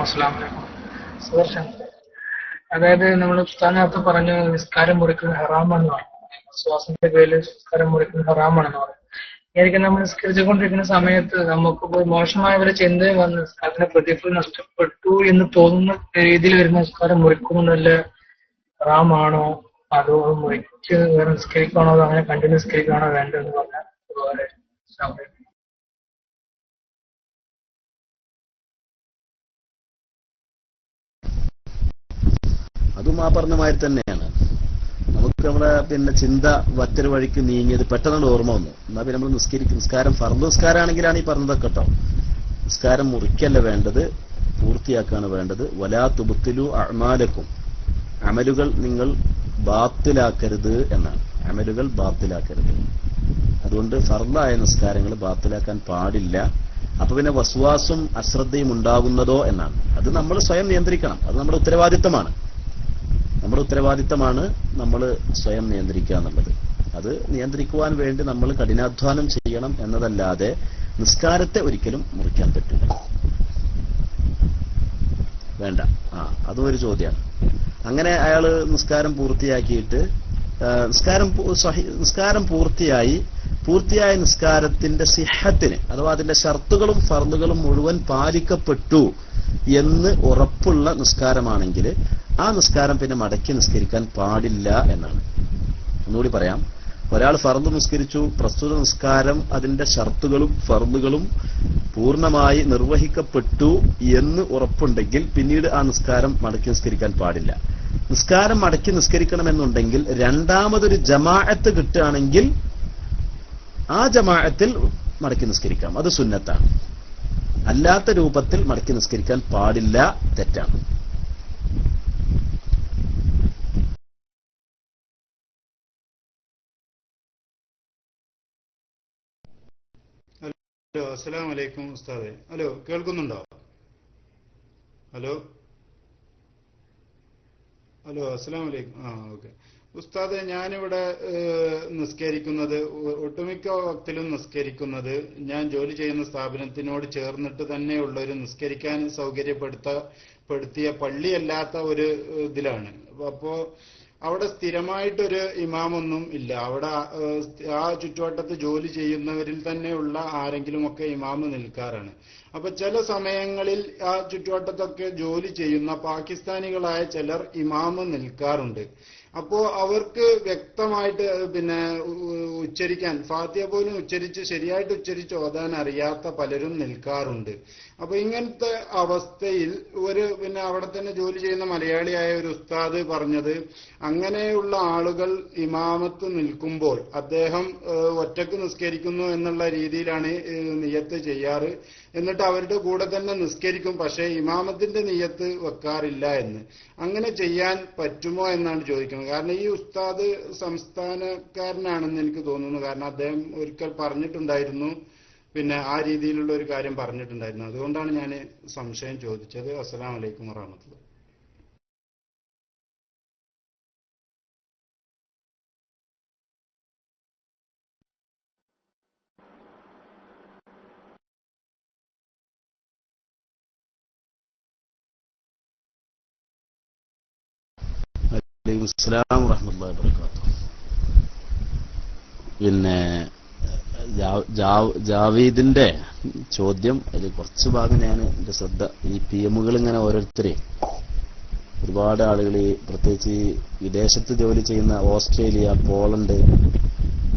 അസ്സലാമു അലൈക്കും. സുദർശൻ, അതായത് നമ്മൾ ഉസ്താദിനകത്ത് പറഞ്ഞു നിസ്കാരം മുറിക്കുന്നത് ഹറാമാണെന്ന് പറഞ്ഞു. വിശ്വാസത്തിന്റെ പേരിൽ നിസ്കാരം മുറിക്കുന്നത് ഹറാമാണെന്ന് പറഞ്ഞു. എനിക്ക് നമ്മൾ നിസ്കരിച്ചുകൊണ്ടിരിക്കുന്ന സമയത്ത് നമുക്ക് മോശമായ ഒരു ചിന്തയും വന്ന് നിസ്കാരത്തിന്റെ പ്രതിഫലം നഷ്ടപ്പെട്ടു എന്ന് തോന്നുന്ന രീതിയിൽ വരുന്ന നിസ്കാരം മുറിക്കുന്നുണ്ടല്ല ഹറാമാണോ, അതോ മുറിച്ച് വേറെ നിസ്കരിക്കണോ, അതോ അങ്ങനെ കണ്ടിന്യൂ നിസ്കരിക്കണോ വേണ്ടതെന്ന് പറഞ്ഞാൽ ഉപകാരം. അതും ആ പറഞ്ഞ മാതിരി തന്നെയാണ്. നമുക്ക് നമ്മളെ ചിന്ത മറ്റൊരു വഴിക്ക് നീങ്ങിയത് പെട്ടെന്ന് ഓർമ്മ വന്നു. എന്നാ പിന്നെ നമ്മൾ നിസ്കാരം ഫർദ് നിസ്കാരാണെങ്കിലാണ് ഈ പറഞ്ഞതൊക്കെ കേട്ടോ. നിസ്കാരം മുറിക്കല്ല വേണ്ടത്, പൂർത്തിയാക്കാണ് വേണ്ടത്. വലാ തുബ്തിലു അഅ്മാലക്കും, അമലുകൾ നിങ്ങൾ ബാത്തിലാക്കരുത് എന്നാണ്. അമലുകൾ ബാത്തിലാക്കരുത്. അതുകൊണ്ട് ഫർദായ നിസ്കാരങ്ങൾ ബാത്തിലാക്കാൻ പാടില്ല. അപ്പൊ പിന്നെ വസ്വാസും അശ്രദ്ധയും ഉണ്ടാകുന്നതോ എന്നാണ്. അത് നമ്മൾ സ്വയം നിയന്ത്രിക്കണം. അത് നമ്മുടെ ഉത്തരവാദിത്തമാണ്. നമ്മൾ സ്വയം നിയന്ത്രിക്കുക എന്നുള്ളത്. അത് നിയന്ത്രിക്കുവാൻ വേണ്ടി നമ്മൾ കഠിനാധ്വാനം ചെയ്യണം എന്നതല്ലാതെ നിസ്കാരത്തെ ഒരിക്കലും മുറിക്കാൻ പറ്റില്ല. വേണ്ട. അതും ഒരു ചോദ്യമാണ്. അങ്ങനെ അയാള് നിസ്കാരം പൂർത്തിയാക്കിയിട്ട് നിസ്കാരം പൂർത്തിയായ നിസ്കാരത്തിന്റെ സിഹത്തിന് അഥവാ അതിന്റെ ഷർത്തുകളും ഫർളുകളും മുഴുവൻ പാലിക്കപ്പെട്ടു എന്ന് ഉറപ്പുള്ള നിസ്കാരമാണെങ്കിൽ ആ നിസ്കാരം പിന്നെ മടക്കി നിസ്കരിക്കാൻ പാടില്ല എന്നാണ്. ഒന്നുകൂടി പറയാം. ഒരാൾ ഫർദ് നിസ്കരിച്ചു, പ്രസ്തുത നിസ്കാരം അതിന്റെ ഷർത്തുകളും ഫർളുകളും പൂർണ്ണമായി നിർവഹിക്കപ്പെട്ടു എന്ന് ഉറപ്പുണ്ടെങ്കിൽ പിന്നീട് ആ നിസ്കാരം മടക്കി നിസ്കരിക്കാൻ പാടില്ല. നിസ്കാരം മടക്കി നിസ്കരിക്കണമെന്നുണ്ടെങ്കിൽ രണ്ടാമതൊരു ജമാഅത്ത് കിട്ടുകയാണെങ്കിൽ ആ ജമാഅത്തിൽ മടക്കി നിസ്കരിക്കാം. അത് സുന്നത്താണ്. അല്ലാത്ത രൂപത്തിൽ മടക്കി നിസ്കരിക്കാൻ പാടില്ല, തെറ്റാണ്. ഹലോ, അസ്സലാമു അലൈക്കും ഉസ്താദെ. ഹലോ, കേൾക്കുന്നുണ്ടോ? ഹലോ, അസ്സലാമു അലൈക്കും. ഓക്കെ ഉസ്താദെ, ഞാനിവിടെ നിസ്കരിക്കുന്നത് ഒട്ടുമിക്ക വക്തിലും നിസ്കരിക്കുന്നത് ഞാൻ ജോലി ചെയ്യുന്ന സ്ഥാപനത്തിനോട് ചേർന്നിട്ട് തന്നെയുള്ള ഒരു നിസ്കരിക്കാൻ സൗകര്യപ്പെടുത്തിയ പള്ളിയല്ലാത്ത ഒരു ഇതിലാണ്. അപ്പോ അവിടെ സ്ഥിരമായിട്ടൊരു ഇമാമൊന്നും ഇല്ല. അവിടെ ആ ചുറ്റുവട്ടത്ത് ജോലി ചെയ്യുന്നവരിൽ തന്നെയുള്ള ആരെങ്കിലുമൊക്കെ ഇമാമ് നിൽക്കാറാണ്. അപ്പൊ ചില സമയങ്ങളിൽ ആ ചുറ്റുവട്ടത്തൊക്കെ ജോലി ചെയ്യുന്ന പാകിസ്ഥാനികളായ ചിലർ ഇമാമ് നിൽക്കാറുണ്ട്. അപ്പോ അവർക്ക് വ്യക്തമായിട്ട് ഉച്ചരിക്കാൻ ഫാത്തിഹ പോലും ശരിയായിട്ട് ഉച്ചരിച്ച് ഓതാൻ അറിയാത്ത പലരും നിൽക്കാറുണ്ട്. അപ്പൊ ഇങ്ങനത്തെ അവസ്ഥയിൽ അവിടെ തന്നെ ജോലി ചെയ്യുന്ന മലയാളിയായ ഒരു ഉസ്താദ് പറഞ്ഞത്, അങ്ങനെയുള്ള ആളുകൾ ഇമാമത്ത് നിൽക്കുമ്പോൾ അദ്ദേഹം ഒറ്റക്ക് നിസ്കരിക്കുന്നു എന്നുള്ള രീതിയിലാണ് നിയത്ത് ചെയ്യാറ്. എന്നിട്ട് അവരുടെ കൂടെ തന്നെ നിസ്കരിക്കും, പക്ഷേ ഇമാമത്തിന്റെ നിയത്ത് വെക്കാറില്ല എന്ന്. അങ്ങനെ ചെയ്യാൻ പറ്റുമോ എന്നാണ് ചോദിക്കുന്നത്. കാരണം ഈ ഉസ്താദ് സംസ്ഥാനക്കാരനാണെന്ന് എനിക്ക് തോന്നുന്നു. കാരണം അദ്ദേഹം ഒരിക്കൽ പറഞ്ഞിട്ടുണ്ടായിരുന്നു, ആ രീതിയിലുള്ള ഒരു കാര്യം പറഞ്ഞിട്ടുണ്ടായിരുന്നു. അതുകൊണ്ടാണ് ഞാൻ സംശയം ചോദിച്ചത്. അസ്സലാമു അലൈക്കും വറഹ്മത്തുള്ളാഹി. വലൈക്കും അസ്സലാം വറഹ്മത്തുള്ളാഹി വബറകാതുഹു. ജാവീദിന്റെ ചോദ്യം അതിൽ കുറച്ച് ഭാഗം ഞാൻ എന്റെ ശ്രദ്ധ, ഈ PM-കൾ ഇങ്ങനെ ഒരുപാട് ആളുകൾ, പ്രത്യേകിച്ച് ഈ വിദേശത്ത് ജോലി ചെയ്യുന്ന ഓസ്ട്രേലിയ, പോളണ്ട്,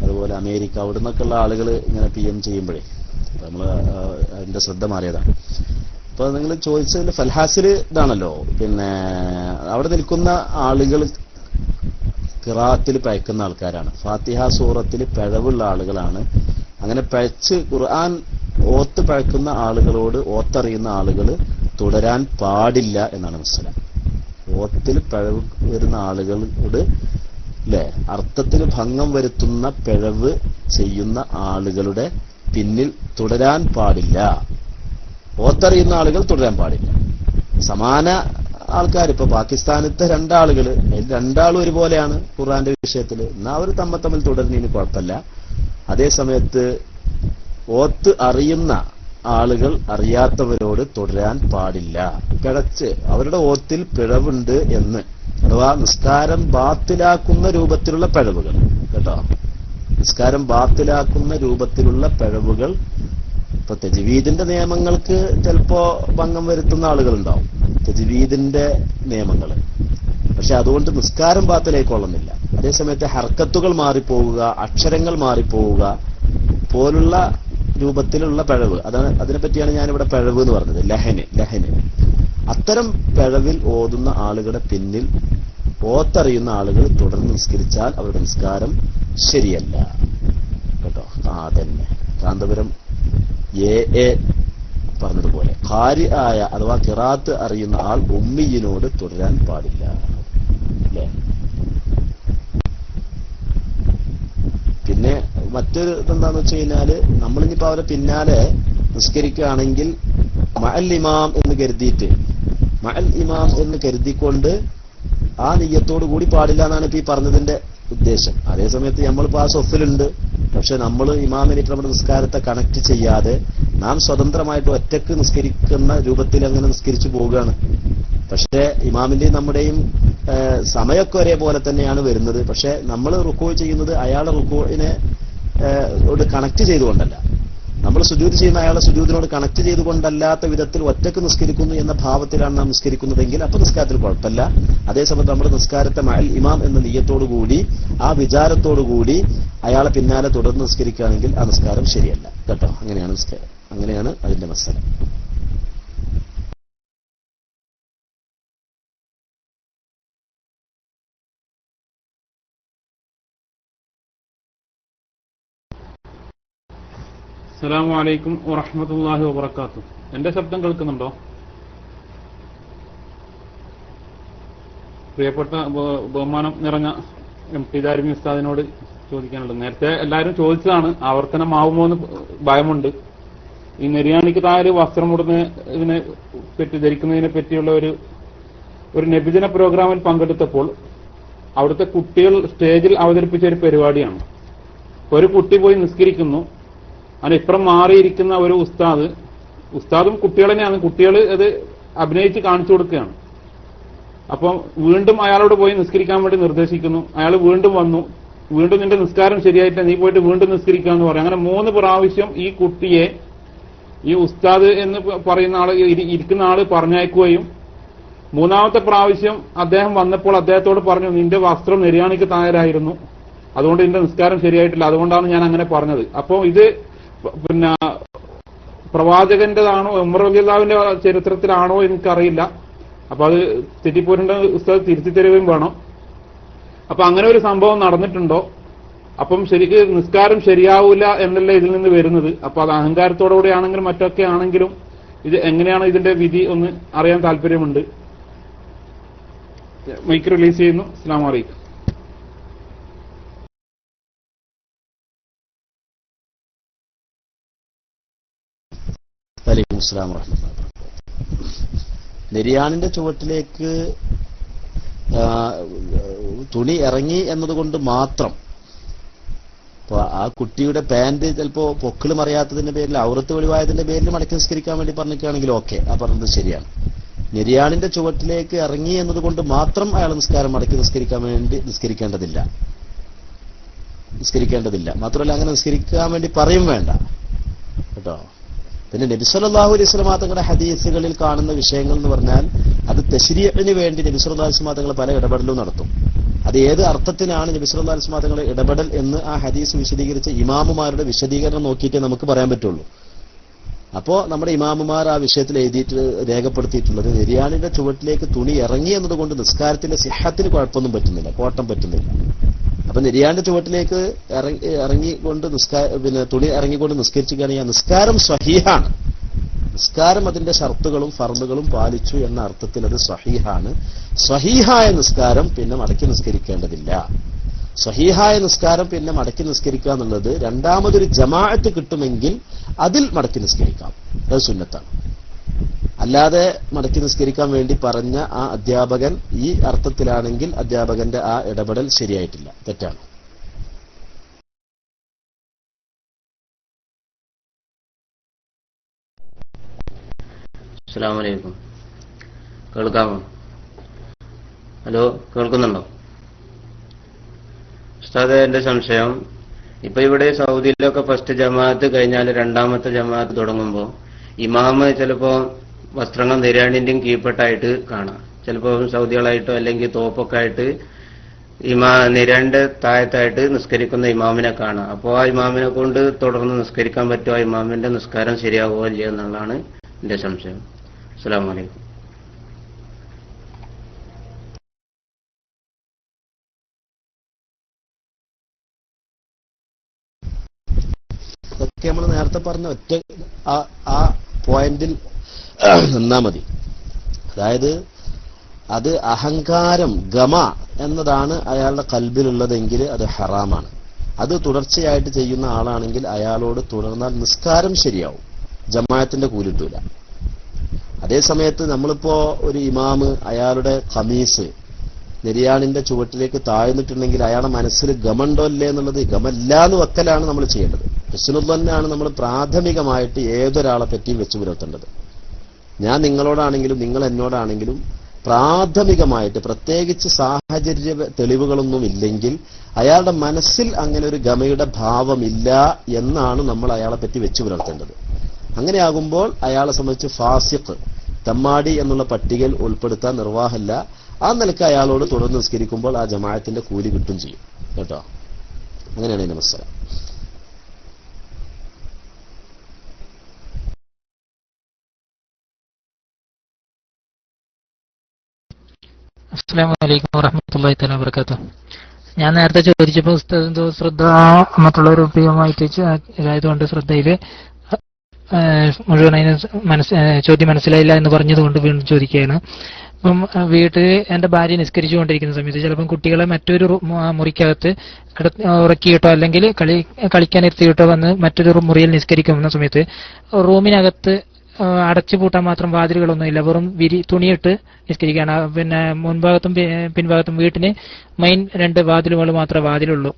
അതുപോലെ അമേരിക്ക, അവിടെ നിന്നൊക്കെയുള്ള ആളുകൾ ഇങ്ങനെ PM ചെയ്യുമ്പോഴേ നമ്മൾ അതിന്റെ ശ്രദ്ധ മാറിയതാണ്. അപ്പൊ നിങ്ങൾ ചോദിച്ചതിൽ ഫൽഹാസിൽ ഇതാണല്ലോ, അവിടെ നിൽക്കുന്ന ആളുകൾ ഖിറാഅത്തിൽ പഴക്കുന്ന ആൾക്കാരാണ്. ഫാത്തിഹ സൂറത്തിൽ പിഴവുള്ള ആളുകളാണ്. അങ്ങനെ പഴച്ച് ഖുർആൻ പഴക്കുന്ന ആളുകളോട്, ഓത്തറിയുന്ന ആളുകൾ തുടരാൻ പാടില്ല എന്നാണ് മനസ്സിലാക്കുക. ഓത്തിൽ പിഴവ് വരുന്ന ആളുകളോട് അർത്ഥത്തിൽ ഭംഗം വരുത്തുന്ന പിഴവ് ചെയ്യുന്ന ആളുകളുടെ പിന്നിൽ തുടരാൻ പാടില്ല. ഓത്തറിയുന്ന ആളുകൾ തുടരാൻ പാടില്ല. സമാന ആൾക്കാർ, ഇപ്പൊ പാകിസ്ഥാനത്തെ രണ്ടാളും ഒരുപോലെയാണ് ഖുർആന്റെ വിഷയത്തിൽ. എന്നാ അവർ തമ്മിൽ തുടരുന്നതിന് കുഴപ്പമില്ല. അതേ സമയത്ത് ഓത്ത് അറിയുന്ന ആളുകൾ അറിയാത്തവരോട് തുടരാൻ പാടില്ല. പിഴച്ച് അവരുടെ ഓത്തിൽ പിഴവുണ്ട് എന്ന്, അഥവാ നിസ്കാരം ബാത്തിലാക്കുന്ന രൂപത്തിലുള്ള പിഴവുകൾ കേട്ടോ, നിസ്കാരം ബാത്തിലാക്കുന്ന രൂപത്തിലുള്ള പിഴവുകൾ. ഇപ്പൊ തജ്വീദിന്റെ നിയമങ്ങൾക്ക് ചിലപ്പോ ഭംഗം വരുത്തുന്ന ആളുകളുണ്ടാവും, തജ്വീദിന്റെ നിയമങ്ങൾ. പക്ഷെ അതുകൊണ്ട് നിസ്കാരം ബാത്തിലേക്കൊള്ളുന്നില്ല. അതേസമയത്ത് ഹർക്കത്തുകൾ മാറിപ്പോവുക, അക്ഷരങ്ങൾ മാറിപ്പോവുക പോലുള്ള രൂപത്തിലുള്ള പിഴവ്, അതാണ് അതിനെപ്പറ്റിയാണ് ഞാനിവിടെ പിഴവ് എന്ന് പറഞ്ഞത്. ലഹന് അത്തരം പിഴവിൽ ഓതുന്ന ആളുകളുടെ പിന്നിൽ ഓത്തറിയുന്ന ആളുകൾ തുടർന്ന് നിസ്കരിച്ചാൽ അവരുടെ നിസ്കാരം ശരിയല്ല കേട്ടോ. തന്നെ കാന്തപുരം എ പറഞ്ഞതുപോലെ ഖാരി ആയ അഥവാ ഖിറാത്ത് അറിയുന്ന ആൾ ഉമ്മിയിനോട് തുടരാൻ പാടില്ല അല്ലേ. പിന്നെ മറ്റൊരു എന്താന്ന് വെച്ച് കഴിഞ്ഞാല്, നമ്മളിനിപ്പോ അവരെ പിന്നാലെ നിസ്കരിക്കുകയാണെങ്കിൽ മഅൽ ഇമാം എന്ന് കരുതിക്കൊണ്ട് ആ നിയ്യത്തോടു കൂടി പാടില്ല എന്നാണ് ഇപ്പൊ ഈ പറഞ്ഞതിന്റെ ഉദ്ദേശം. അതേസമയത്ത് നമ്മളിപ്പോ ആ സൊഫിലുണ്ട്, പക്ഷെ നമ്മൾ ഇമാമിനായിട്ട് നമ്മുടെ നിസ്കാരത്തെ കണക്ട് ചെയ്യാതെ നാം സ്വതന്ത്രമായിട്ട് ഒറ്റക്ക് നിസ്കരിക്കുന്ന രൂപത്തിൽ അങ്ങനെ നിസ്കരിച്ചു പോവുകയാണ്. പക്ഷെ ഇമാമിന്റെയും നമ്മുടെയും സമയമൊക്കെ ഒരേപോലെ തന്നെയാണ് വരുന്നത്. പക്ഷെ നമ്മൾ റുക്കൂ ചെയ്യുന്നത് അയാളുടെ റുക്കൂവിനെ കണക്ട് ചെയ്തുകൊണ്ടല്ല, നമ്മൾ സുജൂദ് ചെയ്യുന്ന അയാളെ സുജൂദിനോട് കണക്ട് ചെയ്തുകൊണ്ടല്ലാത്ത വിധത്തിൽ ഒറ്റക്ക് നിസ്കരിക്കുന്നു എന്ന ഭാവത്തിലാണ് നാം നിസ്കരിക്കുന്നതെങ്കിൽ അപ്പൊ നിസ്കാരത്തിൽ കുഴപ്പമില്ല. അതേസമയത്ത് നമ്മുടെ നിസ്കാരത്തെ മഅൽ ഇമാം എന്ന നിയ്യത്തോടുകൂടി ആ വിചാരത്തോടുകൂടി അയാളെ പിന്നാലെ തുടർന്ന് നിസ്കരിക്കുകയാണെങ്കിൽ ആ നിസ്കാരം ശരിയല്ല കേട്ടോ. അങ്ങനെയാണ് നിസ്കാരം, അങ്ങനെയാണ് അതിന്റെ മസല. അസ്സലാമു അലൈക്കും വറഹ്മത്തുള്ളാഹി വബറകാതുഹു. എന്റെ ശബ്ദം കേൾക്കുന്നുണ്ടോ? പ്രിയപ്പെട്ട ബഹുമാനം നിറഞ്ഞ എം.ടി. ദാരിമി ഉസ്താദിനോട് ചോദിക്കാനുള്ളത്, നേരത്തെ എല്ലാവരും ചോദിച്ചതാണ്, ആവർത്തനമാവുമോ എന്ന് ഭയമുണ്ട്. ഈ നെരിയാണിക്ക് താഴെ വസ്ത്രം ഇതിനെ പറ്റി ധരിക്കുന്നതിനെ പറ്റിയുള്ള ഒരു നബിദിന പ്രോഗ്രാമിൽ പങ്കെടുത്തപ്പോൾ അവിടുത്തെ കുട്ടികൾ സ്റ്റേജിൽ അവതരിപ്പിച്ച ഒരു പരിപാടിയാണ്. ഒരു കുട്ടി പോയി നിസ്കരിക്കുന്നു, അതിനിപ്പുറം മാറിയിരിക്കുന്ന ഒരു ഉസ്താദും കുട്ടികൾ തന്നെയാണ്, കുട്ടികൾ അത് അഭിനയിച്ച് കാണിച്ചു കൊടുക്കുകയാണ്. അപ്പം വീണ്ടും അയാളോട് പോയി നിസ്കരിക്കാൻ വേണ്ടി നിർദ്ദേശിക്കുന്നു. അയാൾ വീണ്ടും വന്നു, വീണ്ടും നിന്റെ നിസ്കാരം ശരിയായിട്ടില്ല, നീ പോയിട്ട് വീണ്ടും നിസ്കരിക്കാന്ന് പറയും. അങ്ങനെ 3 പ്രാവശ്യം ഈ കുട്ടിയെ ഈ ഉസ്താദ് എന്ന് പറയുന്ന ആള് ഇരിക്കുന്ന ആള് പറഞ്ഞയക്കുകയും 3ാമത്തെ പ്രാവശ്യം അദ്ദേഹം വന്നപ്പോൾ അദ്ദേഹത്തോട് പറഞ്ഞു, നിന്റെ വസ്ത്രം നെരിയാണിക്ക് താഴെയായിരുന്നു, അതുകൊണ്ട് നിന്റെ നിസ്കാരം ശരിയായിട്ടില്ല, അതുകൊണ്ടാണ് ഞാൻ അങ്ങനെ പറഞ്ഞത്. അപ്പോൾ ഇത് പിന്നെ പ്രവാചകന്റേതാണോ ഉമർ റളിയല്ലാഹുവിന്റെ ചരിത്രത്തിലാണോ എനിക്കറിയില്ല. അപ്പൊ അത് തെറ്റിപ്പോരുണ്ട ഉസ്താദ് തിരുത്തി തരുകയും വേണം. അപ്പൊ അങ്ങനെ ഒരു സംഭവം നടന്നിട്ടുണ്ടോ? അപ്പം ശരിക്ക് നിസ്കാരം ശരിയാവൂല എന്നല്ല ഇതിൽ നിന്ന് വരുന്നത്. അപ്പൊ അത് അഹങ്കാരത്തോടുകൂടി ആണെങ്കിലും മറ്റൊക്കെ ആണെങ്കിലും ഇത് എങ്ങനെയാണ് ഇതിന്റെ വിധി ഒന്ന് അറിയാൻ താല്പര്യമുണ്ട്. മൈക്ക് റിലീസ് ചെയ്യുന്നു. അസ്സലാമു അലൈക്കും. വലൈക്കും അസ്സലാം വറഹ്മത്തുള്ളാഹി. നെരിയാണിന്റെ ചുവട്ടിലേക്ക് തുണി ഇറങ്ങി എന്നതുകൊണ്ട് മാത്രം, ഇപ്പൊ ആ കുട്ടിയുടെ പാന്റ് ചിലപ്പോ പൊക്കിള് മറിയാത്തതിന്റെ പേരിൽ ഔറത്ത് വെളിവായതിന്റെ പേരിൽ മടക്കി നിസ്കരിക്കാൻ വേണ്ടി പറഞ്ഞിരിക്കുകയാണെങ്കിൽ ഓക്കെ, ആ പറഞ്ഞത് ശരിയാണ്. നെരിയാണിന്റെ ചുവട്ടിലേക്ക് ഇറങ്ങി എന്നതുകൊണ്ട് മാത്രം അയാൾ നിസ്കാരം മടക്കി നിസ്കരിക്കേണ്ടതില്ല. മാത്രമല്ല അങ്ങനെ നിസ്കരിക്കാൻ വേണ്ടി പറയും വേണ്ട കേട്ടോ. പിന്നെ നബി സല്ലല്ലാഹു അലൈഹി വസല്ലം തങ്ങളുടെ ഹദീസുകളിൽ കാണുന്ന വിഷയങ്ങൾ എന്ന് പറഞ്ഞാൽ അത് തശ്രീഇന് വേണ്ടി നബി സല്ലല്ലാഹു അലൈഹി വസല്ലം തങ്ങൾ പല ഇടപെടലും നടത്തും. അത് ഏത് അർത്ഥത്തിനാണ് നബി സല്ലല്ലാഹു അലൈഹി വസല്ലം തങ്ങളുടെ ഇടപെടൽ എന്ന് ആ ഹദീസ് വിശദീകരിച്ച ഇമാമുമാരുടെ വിശദീകരണം നോക്കിയിട്ടേ നമുക്ക് പറയാൻ പറ്റുള്ളൂ. അപ്പോ നമ്മുടെ ഇമാമുമാർ ആ വിഷയത്തിൽ എഴുതിയിട്ട് രേഖപ്പെടുത്തിയിട്ടുള്ളത് നെരിയാണിന്റെ ചുവട്ടിലേക്ക് തുണി ഇറങ്ങി എന്നതുകൊണ്ട് നിസ്കാരത്തിന്റെ സിഹത്തിന് കുഴപ്പമൊന്നും പറ്റുന്നില്ല, കോട്ടം പറ്റുന്നില്ല. അപ്പൊ നെരിയാണിന്റെ ചുവട്ടിലേക്ക് ഇറങ്ങിക്കൊണ്ട് തുണി ഇറങ്ങിക്കൊണ്ട് നിസ്കരിക്കുകയാണെങ്കിൽ ആ നിസ്കാരം സ്വഹീഹാണ്. നിസ്കാരം അതിന്റെ ഷർത്തുകളും ഫർളുകളും പാലിച്ചു എന്ന അർത്ഥത്തിൽ അത് സ്വഹീഹാണ്. സ്വഹീഹായ നിസ്കാരം പിന്നെ മടക്കി നിസ്കരിക്കേണ്ടതില്ല. സ്വഹീഹായ നിസ്കാരം പിന്നെ മടക്കി നിസ്കരിക്കുക എന്നുള്ളത് രണ്ടാമതൊരു ജമാഅത്ത് കിട്ടുമെങ്കിൽ അതിൽ മടക്കി നിസ്കരിക്കാം, അത് സുന്നത്താണ്. അല്ലാതെ മടക്കി നിസ്കരിക്കാൻ വേണ്ടി പറഞ്ഞ ആ അധ്യാപകൻ ഈ അർത്ഥത്തിലാണെങ്കിൽ അധ്യാപകന്റെ ആ ഇടപെടൽ ശരിയായിട്ടില്ല, തെറ്റാണ്. അസ്സലാമു അലൈക്കും. കേൾക്കാമോ? ഹലോ, കേൾക്കുന്നുണ്ടോ? ഉസ്താദേ, എന്റെ സംശയം, ഇപ്പൊ ഇവിടെ സൗദിയിലൊക്കെ ഫസ്റ്റ് ജമാഅത്ത് കഴിഞ്ഞാൽ രണ്ടാമത്തെ ജമാഅത്ത് തുടങ്ങുമ്പോൾ ഇമാമ് ചിലപ്പോ വസ്ത്രങ്ങൾ നിര്യാണിന്റെയും കീഴ്പ്പെട്ടായിട്ട് കാണാം. ചിലപ്പോ സൗദികളായിട്ടോ അല്ലെങ്കിൽ തോപ്പൊക്കെ ആയിട്ട് നിരന്റെ താഴത്തായിട്ട് നിസ്കരിക്കുന്ന ഇമാമിനെ കാണാം. അപ്പോൾ ആ ഇമാമിനെ കൊണ്ട് തുടർന്ന് നിസ്കരിക്കാൻ പറ്റുമോ? ആ ഇമാമിന്റെ നിസ്കാരം ശരിയാവുമോ ഇല്ലയോ എന്നുള്ളതാണ് എന്റെ സംശയം. അസ്സലാമു അലൈക്കും. ഇതൊക്കെ നമ്മൾ നേരത്തെ പറഞ്ഞ ഒറ്റ ആ പോയിന്റിൽ നിന്നാ മതി. അതായത് അത് അഹങ്കാരം, ഗമ എന്നതാണ് അയാളുടെ കൽബിലുള്ളതെങ്കിൽ അത് ഹറാമാണ്. അത് തുടർച്ചയായിട്ട് ചെയ്യുന്ന ആളാണെങ്കിൽ അയാളോട് തുടർന്നാൽ നിസ്കാരം ശരിയാവും, ജമാഅത്തിന്റെ കൂലിട്ടൂല. അതേ സമയത്ത് നമ്മളിപ്പോ ഒരു ഇമാമ് അയാളുടെ ഖമീസ് നെരിയാണിന്റെ ചുവട്ടിലേക്ക് താഴ്ന്നിട്ടുണ്ടെങ്കിൽ അയാളുടെ മനസ്സിൽ ഗമണ്ടോ ഇല്ലേ എന്നുള്ളത്, ഗമല്ല എന്ന് വെക്കലാണ് നമ്മൾ ചെയ്യേണ്ടത്. ഹുസ്നുദ്ദന്നാണ് നമ്മൾ പ്രാഥമികമായിട്ട് ഏതൊരാളെ പറ്റിയും വെച്ചു പുലർത്തേണ്ടത്. ഞാൻ നിങ്ങളോടാണെങ്കിലും നിങ്ങൾ എന്നോടാണെങ്കിലും പ്രാഥമികമായിട്ട്, പ്രത്യേകിച്ച് സാഹചര്യ തെളിവുകളൊന്നും ഇല്ലെങ്കിൽ അയാളുടെ മനസ്സിൽ അങ്ങനെ ഒരു ഗമയുടെ ഭാവമില്ല എന്നാണ് നമ്മൾ അയാളെ പറ്റി വെച്ചു പുലർത്തേണ്ടത്. അങ്ങനെയാകുമ്പോൾ അയാളെ സംബന്ധിച്ച് ഫാസിഖ്, തമ്മാടി എന്നുള്ള പട്ടികയിൽ ഉൾപ്പെടുത്താൻ നിർവാഹമില്ല. ആ നിലക്ക് അയാളോട് തുടർന്ന് നിസ്കരിക്കുമ്പോൾ ആ ജമാഅത്തിന്റെ കൂലി കിട്ടും ചെയ്യും കേട്ടോ. അങ്ങനെയാണ് ഇതിന്റെ മസല. അസ്സലാമു അലൈക്കും വറഹ്മത്തുള്ളാഹി തആല വബറകാതുഹു. ഞാൻ നേരത്തെ ചോദിച്ചപ്പോൾ ഉസ്താദ് എന്തോ ശ്രദ്ധ മറ്റുള്ള ഒരു ഉപയോഗമായിട്ട് ഇതായതുകൊണ്ട് ശ്രദ്ധയിൽ മുഴുവൻ ചോദ്യം മനസ്സിലായില്ല എന്ന് പറഞ്ഞതുകൊണ്ട് വീണ്ടും ചോദിക്കുകയാണ്. ഇപ്പം വീട്ടിൽ എന്റെ ഭാര്യ നിസ്കരിച്ചുകൊണ്ടിരിക്കുന്ന സമയത്ത് ചിലപ്പം കുട്ടികളെ മറ്റൊരു മുറിക്കകത്ത് ഉറക്കിയിട്ടോ അല്ലെങ്കിൽ കളിക്കാനിരുത്തിയിട്ടോ വന്ന് മറ്റൊരു മുറിയിൽ നിസ്കരിക്കുന്ന സമയത്ത് റൂമിനകത്ത് അടച്ചുപൂട്ടാൻ മാത്രം വാതിലുകളൊന്നുമില്ല, വെറും തുണിയിട്ട് നിസ്കരിക്കുകയാണ്. പിന്നെ മുൻഭാഗത്തും പിൻഭാഗത്തും വീട്ടിന് മെയിൻ 2 വാതിലുകൾ മാത്രമേ വാതിലുള്ളൂ.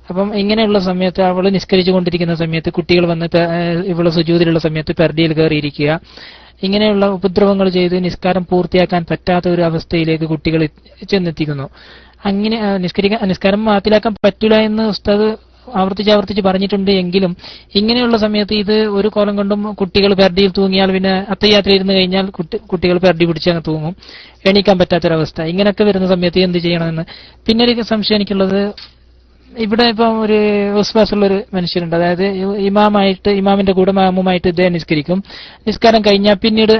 അപ്പം ഇങ്ങനെയുള്ള സമയത്ത് അവള് നിസ്കരിച്ചു കൊണ്ടിരിക്കുന്ന സമയത്ത് കുട്ടികൾ വന്ന് ഇവള് സുജൂദിലുള്ള സമയത്ത് പെർഡിയിൽ കയറിയിരിക്കുക, ഇങ്ങനെയുള്ള ഉപദ്രവങ്ങൾ ചെയ്ത് നിസ്കാരം പൂർത്തിയാക്കാൻ പറ്റാത്ത ഒരു അവസ്ഥയിലേക്ക് കുട്ടികൾ ചെന്നെത്തിക്കുന്നു. അങ്ങനെ നിസ്കാരം മാറ്റിലാക്കാൻ പറ്റില്ല എന്ന് ഉസ്താദ് ആവർത്തിച്ച് പറഞ്ഞിട്ടുണ്ട്. എങ്കിലും ഇങ്ങനെയുള്ള സമയത്ത് ഇത് ഒരു കോലം കൊണ്ടും കുട്ടികൾ പെർഡിയിൽ തൂങ്ങിയാൽ പിന്നെ അത്തയ്യാത്ര ഇരുന്ന് കഴിഞ്ഞാൽ കുട്ടികൾ പെർഡി പിടിച്ച് അങ്ങ് തൂങ്ങും, എണീക്കാൻ പറ്റാത്തൊരവസ്ഥ. ഇങ്ങനെയൊക്കെ വരുന്ന സമയത്ത് എന്ത് ചെയ്യണമെന്ന്. പിന്നെ ഒരു സംശയം എനിക്കുള്ളത്, ഇവിടെ ഇപ്പം ഒരു വിശ്വാസമുള്ളൊരു മനുഷ്യരുണ്ട്, അതായത് ഇമാമിന്റെ കൂടെ മാമുമായിട്ട് ഇദ്ദേഹം നിസ്കരിക്കും. നിസ്കാരം കഴിഞ്ഞാൽ പിന്നീട്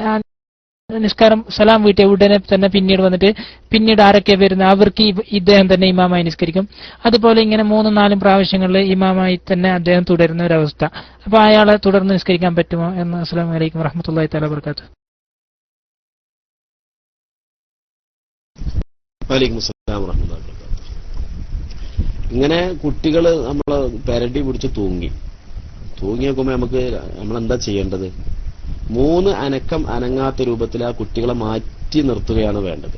നിസ്കാരം സലാം വീട്ടിയ ഉടനെ തന്നെ പിന്നീട് വന്നിട്ട് പിന്നീട് ആരൊക്കെ വരുന്നത് അവർക്ക് ഇദ്ദേഹം തന്നെ ഇമാമായി നിസ്കരിക്കും. അതുപോലെ ഇങ്ങനെ 3-4 പ്രാവശ്യങ്ങളിൽ ഇമാമായി തന്നെ അദ്ദേഹം തുടരുന്ന ഒരവസ്ഥ. അപ്പൊ അയാളെ തുടർന്ന് നിസ്കരിക്കാൻ പറ്റുമോ എന്ന്. അസ്സലാമു അലൈക്കും വറഹ്മത്തുള്ളാഹി തആല വബറകാതുഹു. വലൈക്കും അസ്സലാം വറഹ്മത്തുള്ളാഹി വബറകാതുഹു. ഇങ്ങനെ കുട്ടികൾ നമ്മളെ പെരടി പിടിച്ച് തൂങ്ങി നോക്കുമ്പോൾ നമ്മളെന്താ ചെയ്യേണ്ടത്? 3 അനക്കം അനങ്ങാത്ത രൂപത്തിൽ ആ കുട്ടികളെ മാറ്റി നിർത്തുകയാണ് വേണ്ടത്.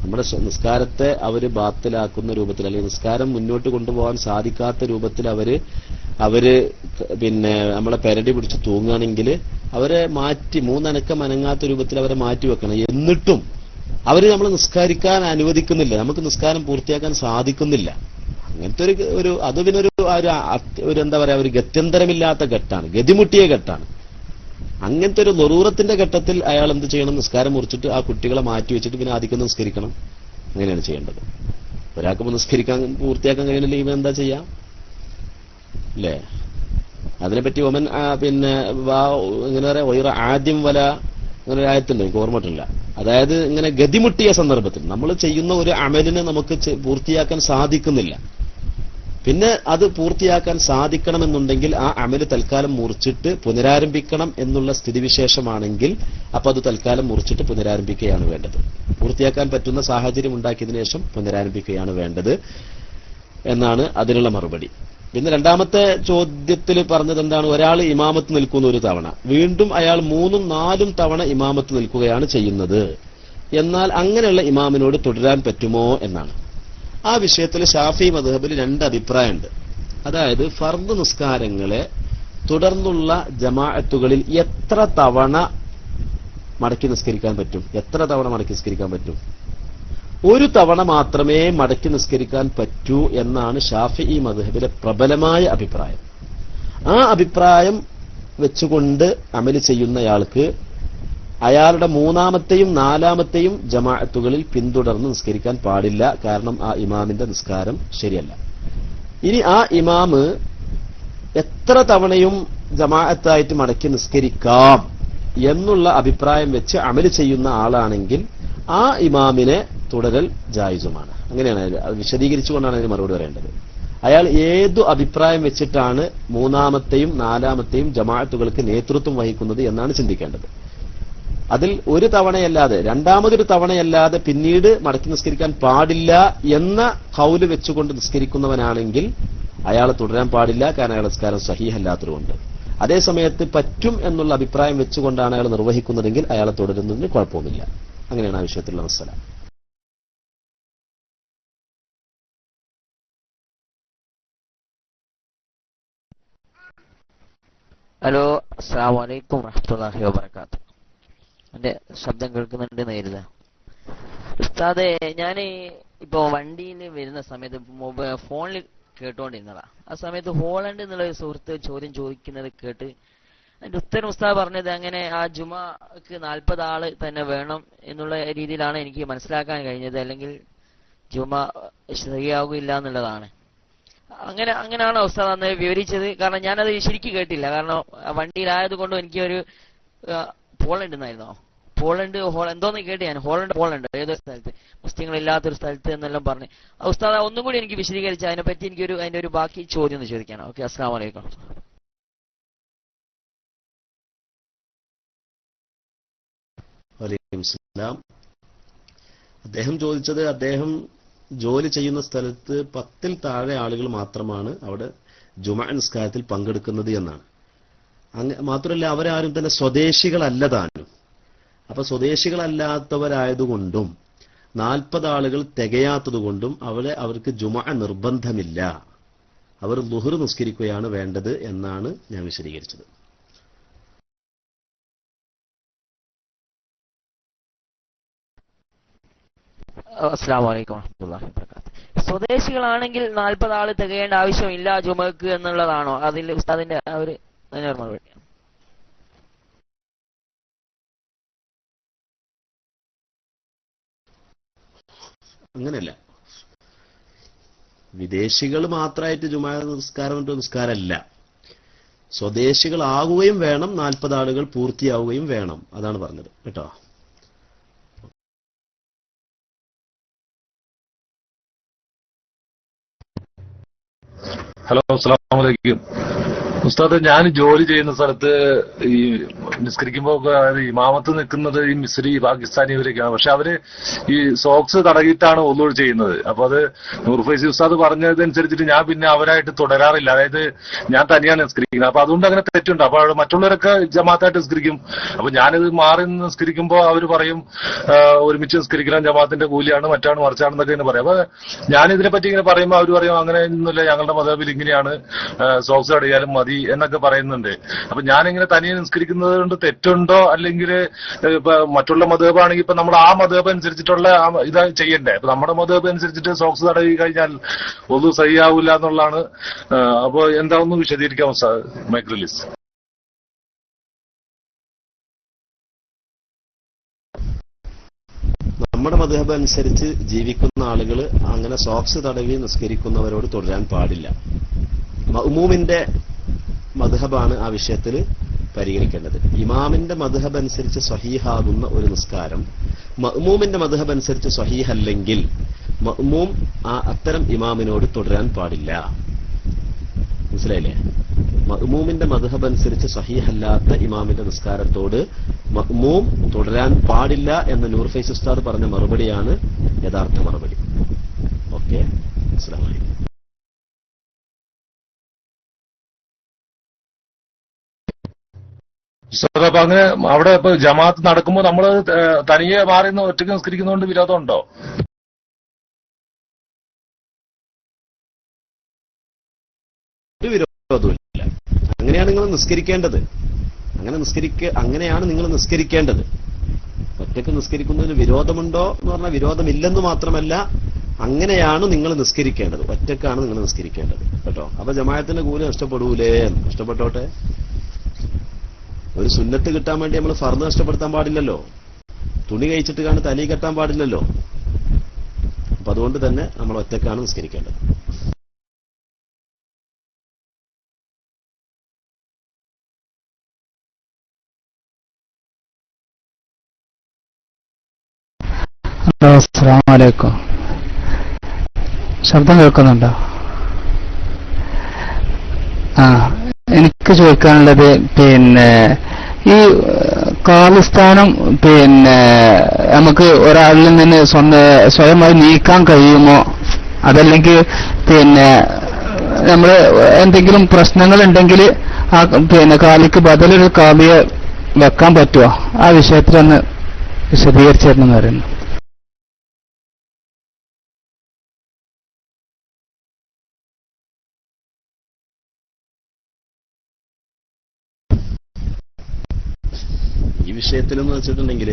നമ്മുടെ നിസ്കാരത്തെ അവര് ബാത്തിലാക്കുന്ന രൂപത്തിൽ, അല്ലെങ്കിൽ നിസ്കാരം മുന്നോട്ട് കൊണ്ടുപോകാൻ സാധിക്കാത്ത രൂപത്തിൽ അവര് പിന്നെ നമ്മളെ പെരടി പിടിച്ച് തൂങ്ങുകയാണെങ്കിൽ അവരെ മാറ്റി 3 അനക്കം അനങ്ങാത്ത രൂപത്തിൽ അവരെ മാറ്റി വെക്കണം. എന്നിട്ടും അവര് നമ്മൾ നിസ്കരിക്കാൻ അനുവദിക്കുന്നില്ല, നമുക്ക് നിസ്കാരം പൂർത്തിയാക്കാൻ സാധിക്കുന്നില്ല. അങ്ങനത്തെ ഒരു അത് പിന്നെ ഒരു എന്താ പറയാ, ഒരു ഗത്യന്തരമില്ലാത്ത ഘട്ടാണ്, ഗതിമുട്ടിയ ഘട്ടാണ്. അങ്ങനത്തെ ഒരു ളറൂറത്തിന്റെ ഘട്ടത്തിൽ അയാൾ എന്ത് ചെയ്യണം? നിസ്കാരം മുറിച്ചിട്ട് ആ കുട്ടികളെ മാറ്റി വെച്ചിട്ട് പിന്നെ ആദ്യം നിസ്കരിക്കണം. അങ്ങനെയാണ് ചെയ്യേണ്ടത്. ഒരാൾക്ക് നിസ്കരിക്കാൻ പൂർത്തിയാക്കാൻ കഴിയുന്നില്ല, ഇവൻ എന്താ ചെയ്യാം അല്ലേ? അതിനെപ്പറ്റി ഒമൻ പിന്നെ എങ്ങനെ പറയാ, ആദ്യം വല അങ്ങനെ ഒരു ആയത്തുണ്ട്, എനിക്ക് ഓർമ്മയിട്ടില്ല. അതായത് ഇങ്ങനെ ഗതിമുട്ടിയ സന്ദർഭത്തിൽ നമ്മൾ ചെയ്യുന്ന ഒരു അമലിനെ നമുക്ക് പൂർത്തിയാക്കാൻ സാധിക്കുന്നില്ല, പിന്നെ അത് പൂർത്തിയാക്കാൻ സാധിക്കണമെന്നുണ്ടെങ്കിൽ ആ അമല് തൽക്കാലം മുറിച്ചിട്ട് പുനരാരംഭിക്കണം എന്നുള്ള സ്ഥിതിവിശേഷമാണെങ്കിൽ അപ്പൊ അത് തൽക്കാലം മുറിച്ചിട്ട് പുനരാരംഭിക്കുകയാണ് വേണ്ടത്. പൂർത്തിയാക്കാൻ പറ്റുന്ന സാഹചര്യം ഉണ്ടാക്കിയതിനു ശേഷം പുനരാരംഭിക്കുകയാണ് വേണ്ടത് എന്നാണ് അതിനുള്ള മറുപടി. പിന്നെ രണ്ടാമത്തെ ചോദ്യത്തിൽ പറഞ്ഞത് എന്താണ്? ഒരാൾ ഇമാമത്ത് നിൽക്കുന്ന ഒരു തവണ, വീണ്ടും അയാൾ 3-4 തവണ ഇമാമത്ത് നിൽക്കുകയാണ് ചെയ്യുന്നത്. എന്നാൽ അങ്ങനെയുള്ള ഇമാമിനോട് തുടരാൻ പറ്റുമോ എന്നാണ്. ആ വിഷയത്തിൽ ഷാഫി മദ്ഹബിൽ 2 അഭിപ്രായമുണ്ട്. അതായത് ഫർദ് നിസ്കാരങ്ങളെ തുടർന്നുള്ള ജമാഅത്തുകളിൽ എത്ര തവണ മടക്കി നിസ്കരിക്കാൻ പറ്റും? എത്ര തവണ മടക്കി നിസ്കരിക്കാൻ പറ്റും? ഒരു തവണ മാത്രമേ മടക്കി നിസ്കരിക്കാൻ പറ്റൂ എന്നാണ് ഷാഫിഈ മദ്ഹബിലെ പ്രബലമായ അഭിപ്രായം. ആ അഭിപ്രായം വെച്ചുകൊണ്ട് അമല് ചെയ്യുന്നയാൾക്ക് അയാളുടെ മൂന്നാമത്തെയും നാലാമത്തെയും ജമാഅത്തുകളിൽ പിന്തുടർന്ന് നിസ്കരിക്കാൻ പാടില്ല. കാരണം ആ ഇമാമിന്റെ നിസ്കാരം ശരിയല്ല. ഇനി ആ ഇമാമ് എത്ര തവണയും ജമാഅത്തായിട്ട് മടക്കി നിസ്കരിക്കാം എന്നുള്ള അഭിപ്രായം വെച്ച് അമല് ചെയ്യുന്ന ആളാണെങ്കിൽ ആ ഇമാമിനെ തുടരൽ ജായിസുമാണ്. അങ്ങനെയാണ് അത് വിശദീകരിച്ചുകൊണ്ടാണ് അതിന് മറുപടി പറയേണ്ടത്. അയാൾ ഏതു അഭിപ്രായം വെച്ചിട്ടാണ് മൂന്നാമത്തെയും നാലാമത്തെയും ജമാഅത്തുകൾക്ക് നേതൃത്വം വഹിക്കുന്നത് എന്നാണ് ചിന്തിക്കേണ്ടത്. അതിൽ ഒരു തവണയല്ലാതെ രണ്ടാമതൊരു തവണയല്ലാതെ പിന്നീട് മടക്കി നിസ്കരിക്കാൻ പാടില്ല എന്ന ഖൗല് വെച്ചുകൊണ്ട് നിസ്കരിക്കുന്നവനാണെങ്കിൽ അയാൾ തുടരാൻ പാടില്ല. കാരണം അയാൾ നിസ്കാരം സഹീഹല്ലാത്തതുകൊണ്ട്. അതേസമയത്ത് പറ്റും എന്നുള്ള അഭിപ്രായം വെച്ചുകൊണ്ടാണ് അയാൾ നിർവഹിക്കുന്നതെങ്കിൽ അയാളെ തുടരുന്നതിന് കുഴപ്പമൊന്നുമില്ല. അങ്ങനെയാണ് ആ വിഷയത്തിലുള്ള മസല. ഹലോ, അസ്സലാമു അലൈക്കും വറഹ്മത്തുള്ളാഹി വബറകാതുഹു. എന്റെ ശബ്ദം കേൾക്കുന്നുണ്ട് നേരില്ല. ഉസ്താദെ, ഞാൻ ഇപ്പോ വണ്ടിയിൽ വരുന്ന സമയത്ത് ഫോണിൽ കേട്ടോണ്ടിരുന്നതാ. ആ സമയത്ത് ഹോളണ്ട് എന്നുള്ള ഒരു സുഹൃത്ത് ചോദ്യം ചോദിക്കുന്നത് കേട്ട് അതിന്റെ ഉത്തരം ഉസ്താദ് പറഞ്ഞത് അങ്ങനെ ആ ജുമാക്ക് 40 ആള് തന്നെ വേണം എന്നുള്ള രീതിയിലാണ് എനിക്ക് മനസ്സിലാക്കാൻ കഴിഞ്ഞത്. അല്ലെങ്കിൽ ജുമ ശരിയാകില്ല എന്നുള്ളതാണ്. അങ്ങനെയാണോ ഉസ്താദ് അന്ന് വിവരിച്ചത്? കാരണം ഞാനത് ശരിക്കും കേട്ടില്ല. കാരണം വണ്ടിയിലായത് കൊണ്ടും എനിക്ക് ഒരു പോളണ്ട് എന്നായിരുന്നോ, പോളണ്ട് എന്തോന്ന് കേട്ട് ഞാൻ. പോളണ്ട് ഏതൊരു സ്ഥലത്ത്, മുസ്ലിങ്ങളില്ലാത്തൊരു സ്ഥലത്ത് എന്നെല്ലാം പറഞ്ഞ് ഉസ്താദ് ഒന്നും കൂടി എനിക്ക് വിശദീകരിച്ച് അതിനെപ്പറ്റി അതിന്റെ ഒരു ബാക്കി ചോദ്യം ഒന്ന് ചോദിക്കാനോ? ഓക്കെ, അസ്സലാമു അലൈക്കും. വലൈക്കും സലാം. അദ്ദേഹം ചോദിച്ചത് അദ്ദേഹം ജോലി ചെയ്യുന്ന സ്ഥലത്ത് 10-ൽ താഴെ ആളുകൾ മാത്രമാണ് അവിടെ ജുമാ നിസ്കാരത്തിൽ പങ്കെടുക്കുന്നത് എന്നാണ്. മാത്രമല്ല അവരാരും തന്നെ സ്വദേശികളല്ല താനും. അപ്പൊ സ്വദേശികളല്ലാത്തവരായതുകൊണ്ടും 40 ആളുകൾ തികയാത്തതുകൊണ്ടും അവർക്ക് ജുമാ നിർബന്ധമില്ല. അവർ ളുഹർ നിസ്കരിക്കുകയാണ് വേണ്ടത് എന്നാണ് ഞാൻ വിശദീകരിച്ചത്. അസ്സലാമു അലൈക്കും വറഹ്മത്തുള്ളാഹി വബറകാതുഹു. സ്വദേശികളാണെങ്കിൽ 40 ആള് തികയേണ്ട ആവശ്യമില്ല ജുമക്ക് എന്നുള്ളതാണോ അതിൽ ഉസ്താദിന്റെ ഒരു മറുപടി? അങ്ങനെയല്ല. വിദേശികൾ മാത്രമായിട്ട് ജുമാ നിസ്കാരമല്ല. സ്വദേശികളാകുകയും വേണം, 40 ആളുകൾ പൂർത്തിയാവുകയും വേണം. അതാണ് പറഞ്ഞത് കേട്ടോ. ഹലോ, അസ്സലാമു അലൈക്കും. ഉസ്താദ്, ഞാൻ ജോലി ചെയ്യുന്ന സ്ഥലത്ത് ഈ നിസ്കരിക്കുമ്പോ ഇമാമത്ത് നിൽക്കുന്നത് ഈ മിസ്രി പാകിസ്ഥാനി ഇവരൊക്കെയാണ്. പക്ഷെ അവര് ഈ സോക്സ് തടകിയിട്ടാണ് ഒളു ചെയ്യുന്നത്. അപ്പൊ അത് നൂർ ഫൈസി ഉസ്താദ് പറഞ്ഞതനുസരിച്ചിട്ട് ഞാൻ പിന്നെ അവരായിട്ട് തുടരാറില്ല. അതായത് ഞാൻ തനിയാണ് നിസ്കരിക്കുന്നത്. അപ്പൊ അതുകൊണ്ട് അങ്ങനെ തെറ്റുണ്ട്. അപ്പൊ മറ്റുള്ളവരൊക്കെ ജമാഅത്തായിട്ട് നിസ്കരിക്കും. അപ്പൊ ഞാനിത് മാറി നിസ്കരിക്കുമ്പോ അവര് പറയും ഒരുമിച്ച് നിസ്കരിക്കണം, ജമാഅത്തിന്റെ കൂലിയാണ്, മറ്റാണ്, മറിച്ചാണെന്നൊക്കെ ഇങ്ങനെ പറയും. അപ്പൊ ഞാനിതിനെ പറ്റി ഇങ്ങനെ പറയുമ്പോൾ അവര് പറയും അങ്ങനെ ഒന്നുമില്ല, ഞങ്ങളുടെ മതബിൽ ഇങ്ങനെയാണ്, സോക്സ് തടയാലും മതി എന്നൊക്കെ പറയുന്നുണ്ട്. അപ്പൊ ഞാനിങ്ങനെ തനിയെ നിസ്കരിക്കുന്നത് കൊണ്ട് തെറ്റുണ്ടോ? അല്ലെങ്കിൽ മറ്റുള്ള മതബാണെങ്കിൽ ഇപ്പൊ നമ്മൾ ആ മതബ് അനുസരിച്ചിട്ടുള്ള ഇത് ചെയ്യണ്ടേ? അപ്പൊ നമ്മുടെ മതബ് അനുസരിച്ചിട്ട് സോക്സ് തടയി കഴിഞ്ഞാൽ ഒന്നും സഹിയാവൂല എന്നുള്ളതാണ്. അപ്പൊ എന്താണെന്ന് വിശദീകരിക്കാം മൈക്ക് റിലീസ്. നമ്മുടെ മദ്ഹബ് അനുസരിച്ച് ജീവിക്കുന്ന ആളുകൾ അങ്ങനെ സോക്സ് തടവി നിസ്കരിക്കുന്നവരോട് തുടരാൻ പാടില്ല. മഅ്മൂമിന്റെ മദ്ഹബാണ് ആ വിഷയത്തിൽ പരിഗണിക്കേണ്ടത്. ഇമാമിന്റെ മദ്ഹബ് അനുസരിച്ച് സ്വഹീഹാകുന്ന ഒരു നിസ്കാരം മഅ്മൂമിന്റെ മദ്ഹബ് അനുസരിച്ച് സ്വഹീഹല്ലെങ്കിൽ മഅ്മൂം അത്തരം ഇമാമിനോട് തുടരാൻ പാടില്ല. മനസ്സിലായില്ലേ? മഅ്മൂമിന്റെ മദ്ഹബ് അനുസരിച്ച് സ്വഹീഹല്ലാത്ത ഇമാമിന്റെ നിസ്കാരത്തോട് മഅ്മൂം തുടരാൻ പാടില്ല എന്ന നൂർ ഫൈസ് ഉസ്താദ് പറഞ്ഞ മറുപടിയാണ് യഥാർത്ഥ മറുപടി. ഓക്കെ, അസ്സലാമു അലൈക്കും. അപ്പൊ അങ്ങനെ അവിടെ ഇപ്പൊ ജമാഅത്ത് നടക്കുമ്പോൾ നമ്മൾ തനിയെ മാറി നിന്ന് ഒറ്റയ്ക്ക് നിസ്കരിക്കുന്നതുകൊണ്ട് വിരോധമുണ്ടോ? ഒരു വിരോധമില്ല. അങ്ങനെയാണ് നിങ്ങൾ നിസ്കരിക്കേണ്ടത്. അങ്ങനെയാണ് നിങ്ങൾ നിസ്കരിക്കേണ്ടത്. ഒറ്റക്ക് നിസ്കരിക്കുന്നതിന് വിരോധമുണ്ടോ എന്ന് പറഞ്ഞാൽ വിരോധമില്ലെന്ന് മാത്രമല്ല, അങ്ങനെയാണ് നിങ്ങൾ നിസ്കരിക്കേണ്ടത്. ഒറ്റക്കാണ് നിങ്ങൾ നിസ്കരിക്കേണ്ടത് കേട്ടോ. അപ്പൊ ജമാഅത്തിന്റെ കൂലി നഷ്ടപ്പെടൂലേ? നഷ്ടപ്പെട്ടോട്ടെ. ഒരു സുന്നത്ത് കിട്ടാൻ വേണ്ടി നമ്മൾ ഫർദ് നഷ്ടപ്പെടുത്താൻ പാടില്ലല്ലോ. തുണി കഴിച്ചിട്ട് കാണും തലി കെട്ടാൻ പാടില്ലല്ലോ. അപ്പൊ അതുകൊണ്ട് തന്നെ നമ്മൾ ഒറ്റക്കാണ് നിസ്കരിക്കേണ്ടത്. അസ്സലാമു അലൈക്കും. ശബ്ദം കേൾക്കുന്നുണ്ടോ? എനിക്ക് ചോദിക്കാനുള്ളത് ഈ കാലിസ്ഥാനം നമുക്ക് ഒരാളിൽ നിന്ന് സ്വയമായി നീക്കാൻ കഴിയുമോ? അതല്ലെങ്കിൽ നമ്മൾ എന്തെങ്കിലും പ്രശ്നങ്ങൾ ഉണ്ടെങ്കിൽ ആ കാലിക്ക് ബദലൊരു കാലിയെ വെക്കാൻ പറ്റുമോ? ആ വിഷയത്തിലൊന്ന് വിശദീകരിച്ചിരുന്നു പറയുന്നു. ഈ വിഷയത്തിലെന്ന് വെച്ചിട്ടുണ്ടെങ്കിൽ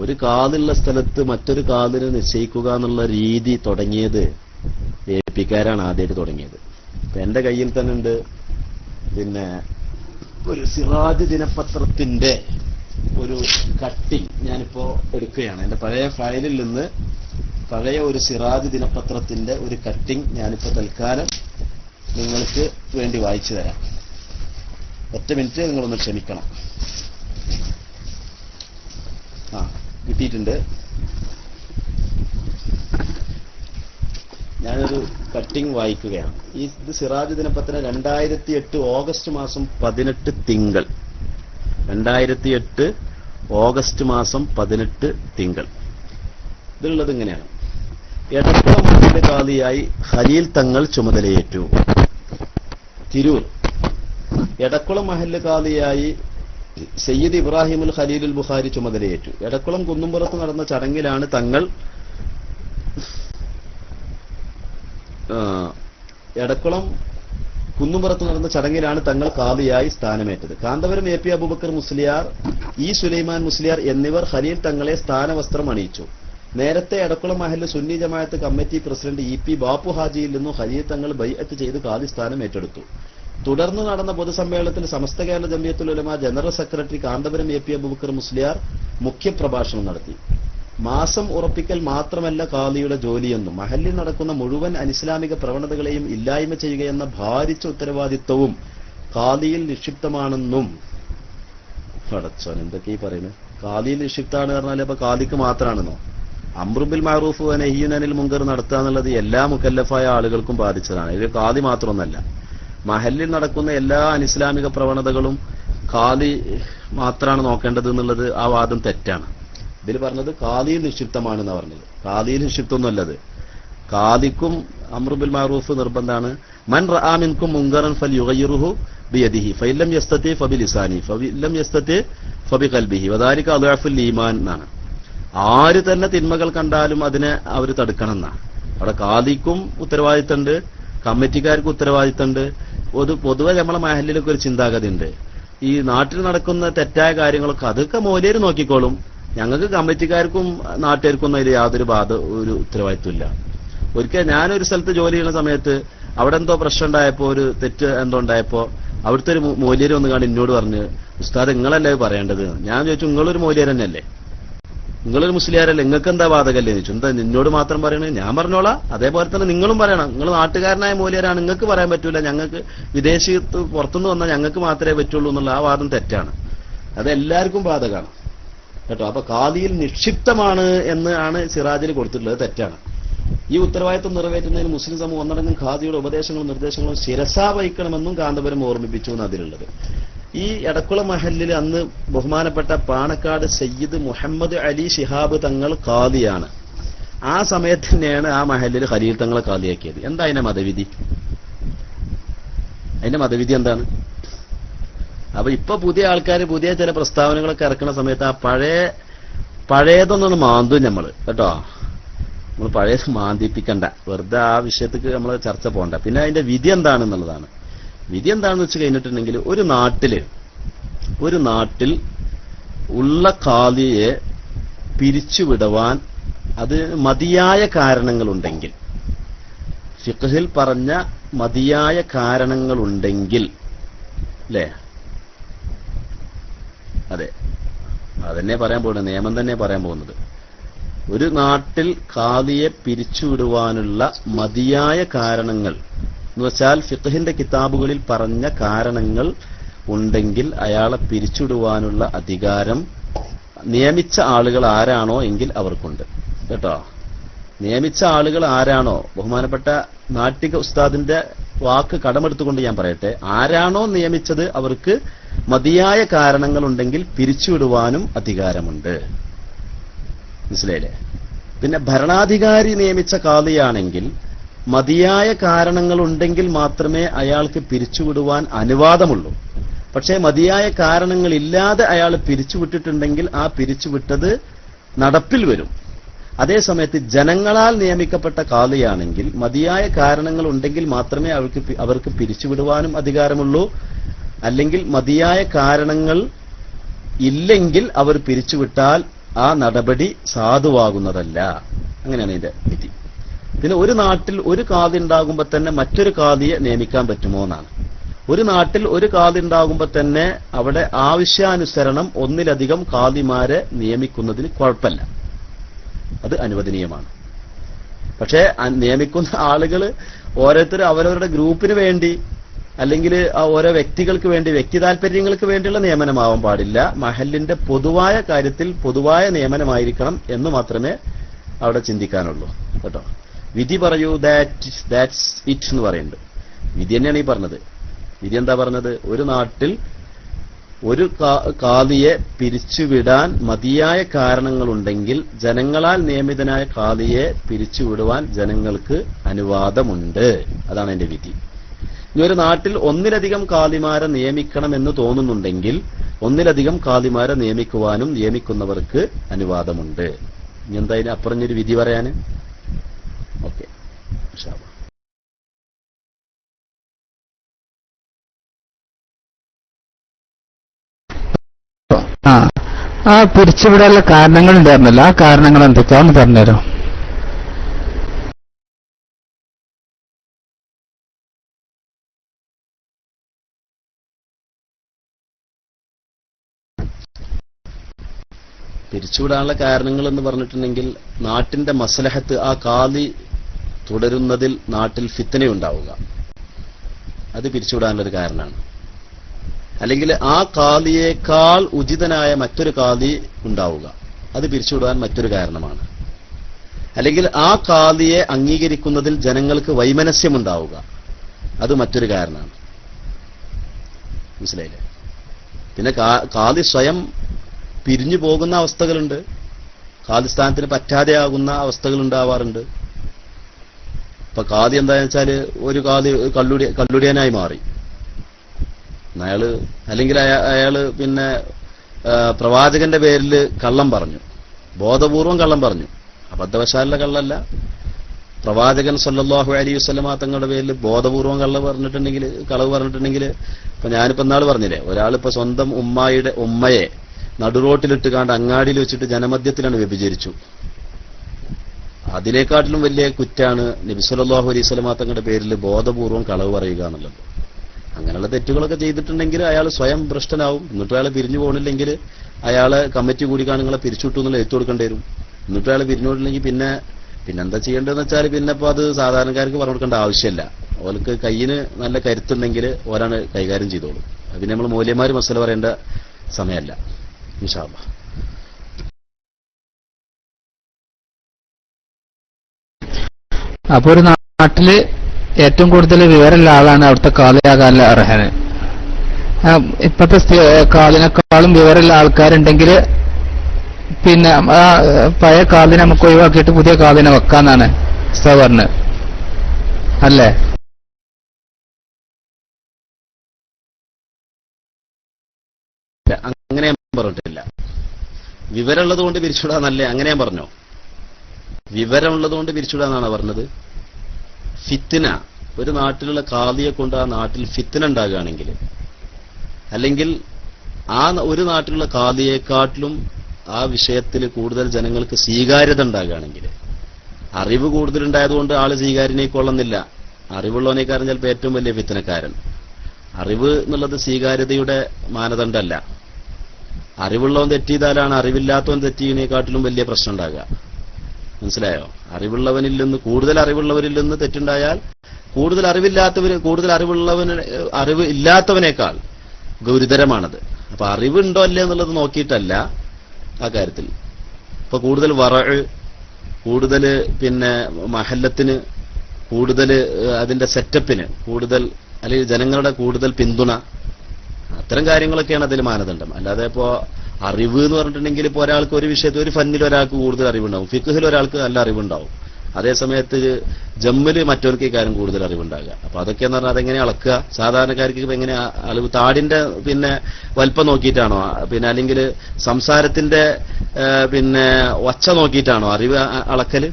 ഒരു കാലുള്ള സ്ഥലത്ത് മറ്റൊരു കാലിനെ നിശ്ചയിക്കുക എന്നുള്ള രീതി തുടങ്ങിയത് ഏൽപ്പിക്കാരാണ് ആദ്യമായിട്ട് തുടങ്ങിയത്. ഇപ്പൊ എന്റെ കയ്യിൽ തന്നെ ഉണ്ട് ഒരു സിറാജ് ദിനപത്രത്തിന്റെ ഒരു കട്ടിങ് ഞാനിപ്പോ എടുക്കുകയാണ്. എന്റെ പഴയ ഫയലിൽ നിന്ന് പഴയ ഒരു സിറാജ് ദിനപത്രത്തിന്റെ ഒരു കട്ടിങ് ഞാനിപ്പോ തൽക്കാലം നിങ്ങൾക്ക് വേണ്ടി വായിച്ചു തരാം. ഒറ്റ മിനിറ്റ് നിങ്ങളൊന്ന് ക്ഷമിക്കണം. കിട്ടിയിട്ടുണ്ട്. ഞാനൊരു കട്ടിങ് വായിക്കുകയാണ്. ഇത് സിറാജ് ദിനപത്രം 2008 ഓഗസ്റ്റ് മാസം 18 തിങ്കൾ. 2008 ഓഗസ്റ്റ് മാസം 18 തിങ്കൾ. ഇതിലുള്ളത് ഇങ്ങനെയാണ്: എടക്കുളം മഹല്ല് ഖാദിയായി ഖലീൽ തങ്ങൾ ചുമതലയേറ്റു. തിരൂർ. എടക്കുളം മഹല്ല് ഖാദിയായി സയ്യിദ് ഇബ്രാഹിമുൽ ഖലീലുൽ ബുഖാരി ചുമതലയേറ്റു. എടക്കുളം കുന്നുംപുറത്ത് നടന്ന ചടങ്ങിലാണ് തങ്ങൾ ഖാദിയായി സ്ഥാനമേറ്റത്. Kanthapuram A P Abubakar Musliyar, E Sulaiman Musliyar എന്നിവർ ഖലീൽ തങ്ങളെ സ്ഥാനവസ്ത്രം അണിയിച്ചു. നേരത്തെ എടക്കുളം മഹല്ല് Sunni Jamaat committee president E P Bappu ഹാജിയിൽ നിന്നും ഖലീൽ തങ്ങൾ ബൈഅത്ത് ചെയ്ത് ഖാദി സ്ഥാനം ഏറ്റെടുത്തു. തുടർന്ന് നടന്ന പൊതുസമ്മേളനത്തിൽ Samastha Kerala Jamiyyathul Ulama general secretary Kanthapuram A P Abubakar Musliyar മുഖ്യപ്രഭാഷണം നടത്തി. മാസം ഉറപ്പിക്കൽ മാത്രമല്ല ഖാദിയുടെ ജോലിയെന്നും മഹല്ലിൽ നടക്കുന്ന മുഴുവൻ അനിസ്ലാമിക പ്രവണതകളെയും ഇല്ലായ്മ ചെയ്യുകയെന്ന ഭാരിച്ച ഉത്തരവാദിത്വവും ഖാദിയിൽ നിക്ഷിപ്തമാണെന്നും. എന്തൊക്കെ ഈ പറയുന്നത്? ഖാദിയിൽ നിക്ഷിപ്താണ് പറഞ്ഞാൽ അപ്പൊ ഖാദിക്ക് മാത്രമാണെന്നോ? അംറു ബിൽ മഅറൂഫ് വ നഹ്യു അനിൽ മുൻകർ നടത്തുക എന്നുള്ളത് എല്ലാ മുക്കല്ലഫായ ആളുകൾക്കും ബാധിച്ചതാണ്. ഇത് ഖാദി മാത്രമൊന്നല്ല. മഹല്ലിൽ നടക്കുന്ന എല്ലാ അനിസ്ലാമിക പ്രവണതകളും ഖാദി മാത്രമാണ് നോക്കേണ്ടത് എന്നുള്ളത് ആ വാദം തെറ്റാണ്. ഇതിൽ പറഞ്ഞത് ഖാദിയിൽ നിക്ഷിപ്തമാണെന്ന് പറഞ്ഞത്. ഖാദിയിൽ നിക്ഷിപ്തൊന്നുമല്ലത്. ഖാദിക്കും അംറു ബിൽ മഅറൂഫ് നിർബന്ധമാണ്. മൻ റആ മിൻകും മുൻകറൻ ഫൽയുഗയ്യിറുഹു ബിയദിഹി ഫഇല്ലം യസ്തതി ഫബിലിസാനി ഫഇല്ലം യസ്തതി ഫബിഖൽബിഹി വദാലിക അദ്അഫുൽ ഈമാൻ എന്നാണ്. ആര് തന്നെ തിന്മകൾ കണ്ടാലും അതിനെ അവർ തടുക്കണം എന്നാണ്. അവിടെ ഖാദിക്കും ഉത്തരവാദിത്തമുണ്ട്, കമ്മിറ്റിക്കാർക്ക് ഉത്തരവാദിത്തമുണ്ട്. പൊതുവെ നമ്മളെ മഹല്ലിലൊക്കെ ഒരു ചിന്താഗതി ഉണ്ട്. ഈ നാട്ടിൽ നടക്കുന്ന തെറ്റായ കാര്യങ്ങളൊക്കെ അതൊക്കെ മൗലിയർ നോക്കിക്കോളും, ഞങ്ങൾക്ക് കമ്മിറ്റിക്കാർക്കും നാട്ടുകാർക്കും അതിൽ യാതൊരു ഒരു ഉത്തരവാദിത്വം ഇല്ല. ഒരിക്കൽ ഞാനൊരു സ്ഥലത്ത് ജോലി ചെയ്യുന്ന സമയത്ത് അവിടെ എന്തോ പ്രശ്നം ഉണ്ടായപ്പോ, ഒരു തെറ്റ് എന്തോ ഉണ്ടായപ്പോ അവിടുത്തെ ഒരു മൗലിയർ ഒന്ന് കണ്ട് എന്നോട് പറഞ്ഞ്, ഉസ്താദ് നിങ്ങളല്ലേ പറയേണ്ടത്. ഞാൻ ചോദിച്ചു, നിങ്ങളൊരു മൗലിയർ തന്നെയല്ലേ, നിങ്ങളൊരു മുസ്ലിയാരല്ലേ, നിങ്ങൾക്ക് എന്താ ബാധകല്ലേ ചോദിച്ചു. എന്താ നിന്നോട് മാത്രം പറയണേ? ഞാൻ പറഞ്ഞോളാം. അതേപോലെ തന്നെ നിങ്ങളും പറയണം. നിങ്ങൾ നാട്ടുകാരനായ മൂല്യരാണ്, നിങ്ങൾക്ക് പറയാൻ പറ്റൂല. ഞങ്ങൾക്ക് വിദേശത്ത് പുറത്തുനിന്ന് വന്നാൽ ഞങ്ങൾക്ക് മാത്രമേ പറ്റുള്ളൂ എന്നുള്ള ആ വാദം തെറ്റാണ്. അതെല്ലാവർക്കും ബാധകമാണ് കേട്ടോ. അപ്പൊ ഖാദിയിൽ നിക്ഷിപ്തമാണ് എന്ന് ആണ് സിറാജിൽ കൊടുത്തിട്ടുള്ളത്, തെറ്റാണ്. ഈ ഉത്തരവാദിത്വം നിറവേറ്റുന്നതിന് മുസ്ലിം സമൂഹം ഒന്നടങ്കം ഖാദിയുടെ ഉപദേശങ്ങളും നിർദ്ദേശങ്ങളും ശിരസാ വഹിക്കണമെന്നും കാന്തപുരം ഓർമ്മിപ്പിച്ചു എന്ന് അതിലുള്ളത്. ഈ എടക്കുളം മഹല്ലിൽ അന്ന് ബഹുമാനപ്പെട്ട പാണക്കാട് സയ്യിദ് മുഹമ്മദ് അലി ശിഹാബ് തങ്ങൾ ഖാദിയാണ്. ആ സമയത്ത് തന്നെയാണ് ആ മഹല്ലിൽ ഖലീൽ തങ്ങളെ ഖാദിയാക്കിയത്. എന്താ അതിന്റെ മതവിധി? അതിന്റെ മതവിധി എന്താണ്? അപ്പൊ ഇപ്പൊ പുതിയ ആൾക്കാർ പുതിയ ചില പ്രസ്താവനകളൊക്കെ ഇറക്കുന്ന സമയത്ത് ആ പഴയതൊന്നും മാന്തും നമ്മള് കേട്ടോ. നമ്മൾ പഴയത് മാന്തിപ്പിക്കണ്ട, വെറുതെ ആ വിഷയത്തേക്ക് നമ്മൾ ചർച്ച പോകണ്ട. പിന്നെ അതിന്റെ വിധി ഉള്ള ഖാദിയെ പിരിച്ചുവിടുവാൻ അത് മതിയായ കാരണങ്ങളുണ്ടെങ്കിൽ, ഫിഖ്ഹിൽ പറഞ്ഞ മതിയായ കാരണങ്ങളുണ്ടെങ്കിൽ, അല്ലേ? അതെ, അതന്നെ പറയാൻ പോകുന്നത്, നിയമം തന്നെ പറയാൻ പോകുന്നത്. ഒരു നാട്ടിൽ ഖാദിയെ പിരിച്ചുവിടുവാനുള്ള മതിയായ കാരണങ്ങൾ എന്ന് വെച്ചാൽ ഫിഖ്ഹിന്റെ കിതാബുകളിൽ പറഞ്ഞ കാരണങ്ങൾ ഉണ്ടെങ്കിൽ അയാളെ പിരിച്ചുവിടുവാനുള്ള അധികാരം നിയമിച്ച ആളുകൾ ആരാണോ എങ്കിൽ അവർക്കുണ്ട് കേട്ടോ. നിയമിച്ച ആളുകൾ ആരാണോ, ബഹുമാനപ്പെട്ട നാട്ടിക ഉസ്താദിന്റെ വാക്ക് കടമെടുത്തുകൊണ്ട് ഞാൻ പറയട്ടെ, ആരാണോ നിയമിച്ചത് അവർക്ക് മതിയായ കാരണങ്ങൾ ഉണ്ടെങ്കിൽ പിരിച്ചുവിടുവാനും അധികാരമുണ്ട്. മനസ്സിലായില്ലേ? പിന്നെ ഭരണാധികാരി നിയമിച്ച ഖാദിയാണെങ്കിൽ മതിയായ കാരണങ്ങൾ ഉണ്ടെങ്കിൽ മാത്രമേ അയാൾക്ക് പിരിച്ചുവിടുവാൻ അനുവാദമുള്ളൂ. പക്ഷേ മതിയായ കാരണങ്ങളില്ലാതെ അയാൾ പിരിച്ചുവിട്ടിട്ടുണ്ടെങ്കിൽ ആ പിരിച്ചുവിട്ടത് നടപ്പിൽ വരും. അതേസമയത്ത് ജനങ്ങളാൽ നിയമിക്കപ്പെട്ട ഖാദിയാണെങ്കിൽ മതിയായ കാരണങ്ങൾ ഉണ്ടെങ്കിൽ മാത്രമേ അവർക്ക് പിരിച്ചുവിടുവാനും അധികാരമുള്ളൂ. അല്ലെങ്കിൽ മതിയായ കാരണങ്ങൾ ഇല്ലെങ്കിൽ അവർ പിരിച്ചുവിട്ടാൽ ആ നടപടി സാധുവാകുന്നതല്ല. അങ്ങനെയാണ് ഇതിന്റെ വിധി. പിന്നെ ഒരു നാട്ടിൽ ഒരു ഖാദി ഉണ്ടാകുമ്പോൾ തന്നെ മറ്റൊരു ഖാദിയെ നിയമിക്കാൻ പറ്റുമോ എന്നാണ്. ഒരു നാട്ടിൽ ഒരു ഖാദി ഉണ്ടാകുമ്പോൾ തന്നെ അവിടെ ആവശ്യാനുസരണം ഒന്നിലധികം ഖാദിമാരെ നിയമിക്കുന്നതിന് കുഴപ്പമില്ല, അത് അനുവദനീയമാണ്. പക്ഷേ നിയമിക്കുന്ന ആളുകൾ ഓരോരുത്തരും അവരവരുടെ ഗ്രൂപ്പിന് വേണ്ടി അല്ലെങ്കിൽ ഓരോ വ്യക്തികൾക്ക് വേണ്ടി, വ്യക്തി താല്പര്യങ്ങൾക്ക് വേണ്ടിയുള്ള നിയമനമാവാൻ പാടില്ല. മഹലിന്റെ പൊതുവായ കാര്യത്തിൽ പൊതുവായ നിയമനമായിരിക്കണം എന്ന് മാത്രമേ അവിടെ ചിന്തിക്കാനുള്ളൂ കേട്ടോ. വിധി പറയൂ, ദാറ്റ്സ് ഇറ്റ് എന്ന് പറയുന്നുണ്ട്. വിധി തന്നെയാണ് ഈ പറഞ്ഞത്. വിധി എന്താ പറഞ്ഞത്? ഒരു നാട്ടിൽ ഒരു ഖാദിയെ പിരിച്ചുവിടാൻ മതിയായ കാരണങ്ങളുണ്ടെങ്കിൽ ജനങ്ങളാൽ നിയമിതനായ ഖാദിയെ പിരിച്ചുവിടുവാൻ ജനങ്ങൾക്ക് അനുവാദമുണ്ട്. അതാണ് എന്റെ വിധി. ഇനി ഒരു നാട്ടിൽ ഒന്നിലധികം ഖാദിമാരെ നിയമിക്കണമെന്ന് തോന്നുന്നുണ്ടെങ്കിൽ ഒന്നിലധികം ഖാദിമാരെ നിയമിക്കുവാനും നിയമിക്കുന്നവർക്ക് അനുവാദമുണ്ട്. ഇനി എന്തായാലും അപ്പുറഞ്ഞൊരു വിധി പറയാന്? ഓക്കെ, ആ പിരിച്ചുവിടാനുള്ള കാരണങ്ങൾ ഉണ്ടായിരുന്നല്ലോ, ആ കാരണങ്ങൾ എന്തൊക്കെയാണെന്ന് പറഞ്ഞുതരാം. പിരിച്ചുവിടാനുള്ള കാരണങ്ങൾ എന്ന് പറഞ്ഞിട്ടുണ്ടെങ്കിൽ നാട്ടിന്റെ മസ്ലഹത്ത്, ആ ഖാദി തുടരുന്നതിൽ നാട്ടിൽ ഫിത്നയുണ്ടാവുക, അത് പിരിച്ചുവിടാനുള്ളൊരു കാരണമാണ്. അല്ലെങ്കിൽ ആ ഖാദിയേക്കാൾ ഉചിതനായ മറ്റൊരു ഖാദി ഉണ്ടാവുക, അത് പിരിച്ചുവിടാൻ മറ്റൊരു കാരണമാണ്. അല്ലെങ്കിൽ ആ ഖാദിയെ അംഗീകരിക്കുന്നതിൽ ജനങ്ങൾക്ക് വൈമനസ്യമുണ്ടാവുക, അത് മറ്റൊരു കാരണമാണ്. മനസ്സിലായില്ലേ? പിന്നെ ഖാദി സ്വയം പിരിഞ്ഞു പോകുന്ന അവസ്ഥകളുണ്ട്, ഖാദിസ്ഥാനത്തിന് പറ്റാതെയാകുന്ന അവസ്ഥകൾ ഉണ്ടാവാറുണ്ട്. ഇപ്പൊ ഖാദി എന്താണെന്ന് വെച്ചാല് ഒരു ഖാദി കള്ളുടിയനായി മാറി, അയാള് അല്ലെങ്കിൽ അയാള് പിന്നെ പ്രവാചകന്റെ പേരിൽ കള്ളം പറഞ്ഞു, ബോധപൂർവം കള്ളം പറഞ്ഞു, അബദ്ധവശാലുള്ള കള്ളല്ല. പ്രവാചകൻ സല്ലല്ലാഹു അലൈഹി വസല്ലമ തങ്ങളുടെ പേരിൽ ബോധപൂർവം കളവ് പറഞ്ഞിട്ടുണ്ടെങ്കിൽ ഇപ്പൊ ഞാനിപ്പോ ഇന്നാള് പറഞ്ഞില്ലേ, ഒരാളിപ്പോ സ്വന്തം ഉമ്മയെ നടുറോട്ടിലിട്ട് കാണ്ട് അങ്ങാടിയിൽ വെച്ചിട്ട് ജനമധ്യത്തിലാണ് വ്യഭിചരിച്ചു. അതിനേക്കാട്ടിലും വലിയ കുറ്റാണ് നബി സല്ലല്ലാഹു അലൈഹി വസല്ലമ തങ്ങളുടെ പേരിൽ ബോധപൂർവം കളവ് പറയുക എന്നുള്ളത്. അങ്ങനെയുള്ള തെറ്റുകളൊക്കെ ചെയ്തിട്ടുണ്ടെങ്കിൽ അയാൾ സ്വയം ഭ്രഷ്ടനാവും. എന്നിട്ട് അയാൾ പിരിഞ്ഞു പോകണില്ലെങ്കിൽ അയാളെ കമ്മിറ്റി കൂടിക്കാണ് നിങ്ങളെ പിരിച്ചുവിട്ടു എന്നുള്ള എഴുത്തു കൊടുക്കേണ്ടി വരും. എന്നിട്ട് അയാൾ പിരിഞ്ഞു പോയില്ലെങ്കിൽ പിന്നെന്താ ചെയ്യേണ്ടതെന്ന് വെച്ചാൽ പിന്നെ ഇപ്പൊ അത് സാധാരണക്കാർക്ക് പറഞ്ഞു കൊടുക്കേണ്ട ആവശ്യമില്ല. ഓർക്ക് കയ്യിന് നല്ല കരുത്തുണ്ടെങ്കിൽ ഓരാണ് കൈകാര്യം ചെയ്തോളൂ. പിന്നെ നമ്മൾ മൂല്യന്മാര് മസല പറയേണ്ട സമയമല്ല. ഇൻഷാ അല്ലാഹ്. അപ്പൊ ഒരു നാട്ടില് ഏറ്റവും കൂടുതൽ വിവരമുള്ള ആളാണ് അവിടുത്തെ ഖാദിയാകാനുള്ള അർഹന്. ഇപ്പത്തെ ഖാദിനേക്കാളും വിവരമുള്ള ആൾക്കാരുണ്ടെങ്കിൽ പിന്നെ ആ പഴയ ഖാദിനെ നമുക്ക് ഒഴിവാക്കിയിട്ട് പുതിയ ഖാദിനെ വെക്കാന്നാണ് ഉസ്താദ് പറഞ്ഞത് അല്ലേ? അങ്ങനെ ഞാൻ പറഞ്ഞിട്ടില്ല. വിവരമുള്ളത് കൊണ്ട് പിരിച്ചുവിടാന്നല്ലേ അങ്ങനെ ഞാൻ പറഞ്ഞോ? വിവരമുള്ളത് കൊണ്ട് പിരിച്ചുവിടാന്നാണ് പറഞ്ഞത്. ഫിത്ന, ഒരു നാട്ടിലുള്ള ഖാദിയെ കൊണ്ട് ആ നാട്ടിൽ ഫിത്ന ഉണ്ടാകുകയാണെങ്കിൽ, അല്ലെങ്കിൽ ആ ഒരു നാട്ടിലുള്ള ഖാദിയെക്കാട്ടിലും ആ വിഷയത്തിൽ കൂടുതൽ ജനങ്ങൾക്ക് സ്വീകാര്യത ഉണ്ടാകുകയാണെങ്കിൽ, അറിവ് കൂടുതലുണ്ടായതുകൊണ്ട് ആള് സ്വീകാര്യനേക്കൊള്ളുന്നില്ല, അറിവുള്ളവനേക്കാരൻ ചിലപ്പോൾ ഏറ്റവും വലിയ ഫിത്തനക്കാരൻ. അറിവ് എന്നുള്ളത് സ്വീകാര്യതയുടെ മാനദണ്ഡമല്ല. അറിവുള്ളവൻ തെറ്റിയതാലാണ് അറിവില്ലാത്തവൻ തെറ്റിയതിനെക്കാട്ടിലും വലിയ പ്രശ്നം ഉണ്ടാകുക. മനസ്സിലായോ? അറിവുള്ളവനിൽ നിന്ന്, കൂടുതൽ അറിവുള്ളവരിൽ നിന്ന് തെറ്റുണ്ടായാൽ കൂടുതൽ അറിവ് ഇല്ലാത്തവനേക്കാൾ ഗുരുതരമാണത്. അപ്പൊ അറിവുണ്ടോ അല്ലേ എന്നുള്ളത് നോക്കിയിട്ടല്ല ആ കാര്യത്തിൽ. ഇപ്പൊ കൂടുതൽ കൂടുതൽ പിന്നെ മഹല്ലത്തിന്, കൂടുതൽ അതിന്റെ സെറ്റപ്പിന് കൂടുതൽ, അല്ലെങ്കിൽ ജനങ്ങളുടെ കൂടുതൽ പിന്തുണ, അത്തരം കാര്യങ്ങളൊക്കെയാണ് അതിൽ മാനദണ്ഡം. അല്ലാതെ ഇപ്പോ അറിവ് എന്ന് പറഞ്ഞിട്ടുണ്ടെങ്കിൽ ഇപ്പൊ ഒരാൾക്ക് ഒരു വിഷയത്തിൽ, ഒരു ഫന്നിൽ ഒരാൾക്ക് കൂടുതൽ അറിവുണ്ടാവും, ഫിഖ്ഹിൽ ഒരാൾക്ക് നല്ല അറിവുണ്ടാവും, അതേസമയത്ത് ജമ്മില് മറ്റവർക്ക് ഈ കാര്യം കൂടുതൽ അറിവുണ്ടാകുക. അപ്പൊ അതൊക്കെയെന്ന് പറഞ്ഞാൽ അതെങ്ങനെ അളക്കുക? സാധാരണക്കാർക്ക് ഇപ്പൊ എങ്ങനെ അളവ്? താടിന്റെ പിന്നെ വലിപ്പം നോക്കിയിട്ടാണോ, പിന്നെ അല്ലെങ്കിൽ സംസാരത്തിന്റെ പിന്നെ ഒച്ച നോക്കിയിട്ടാണോ അറിവ് അളക്കല്?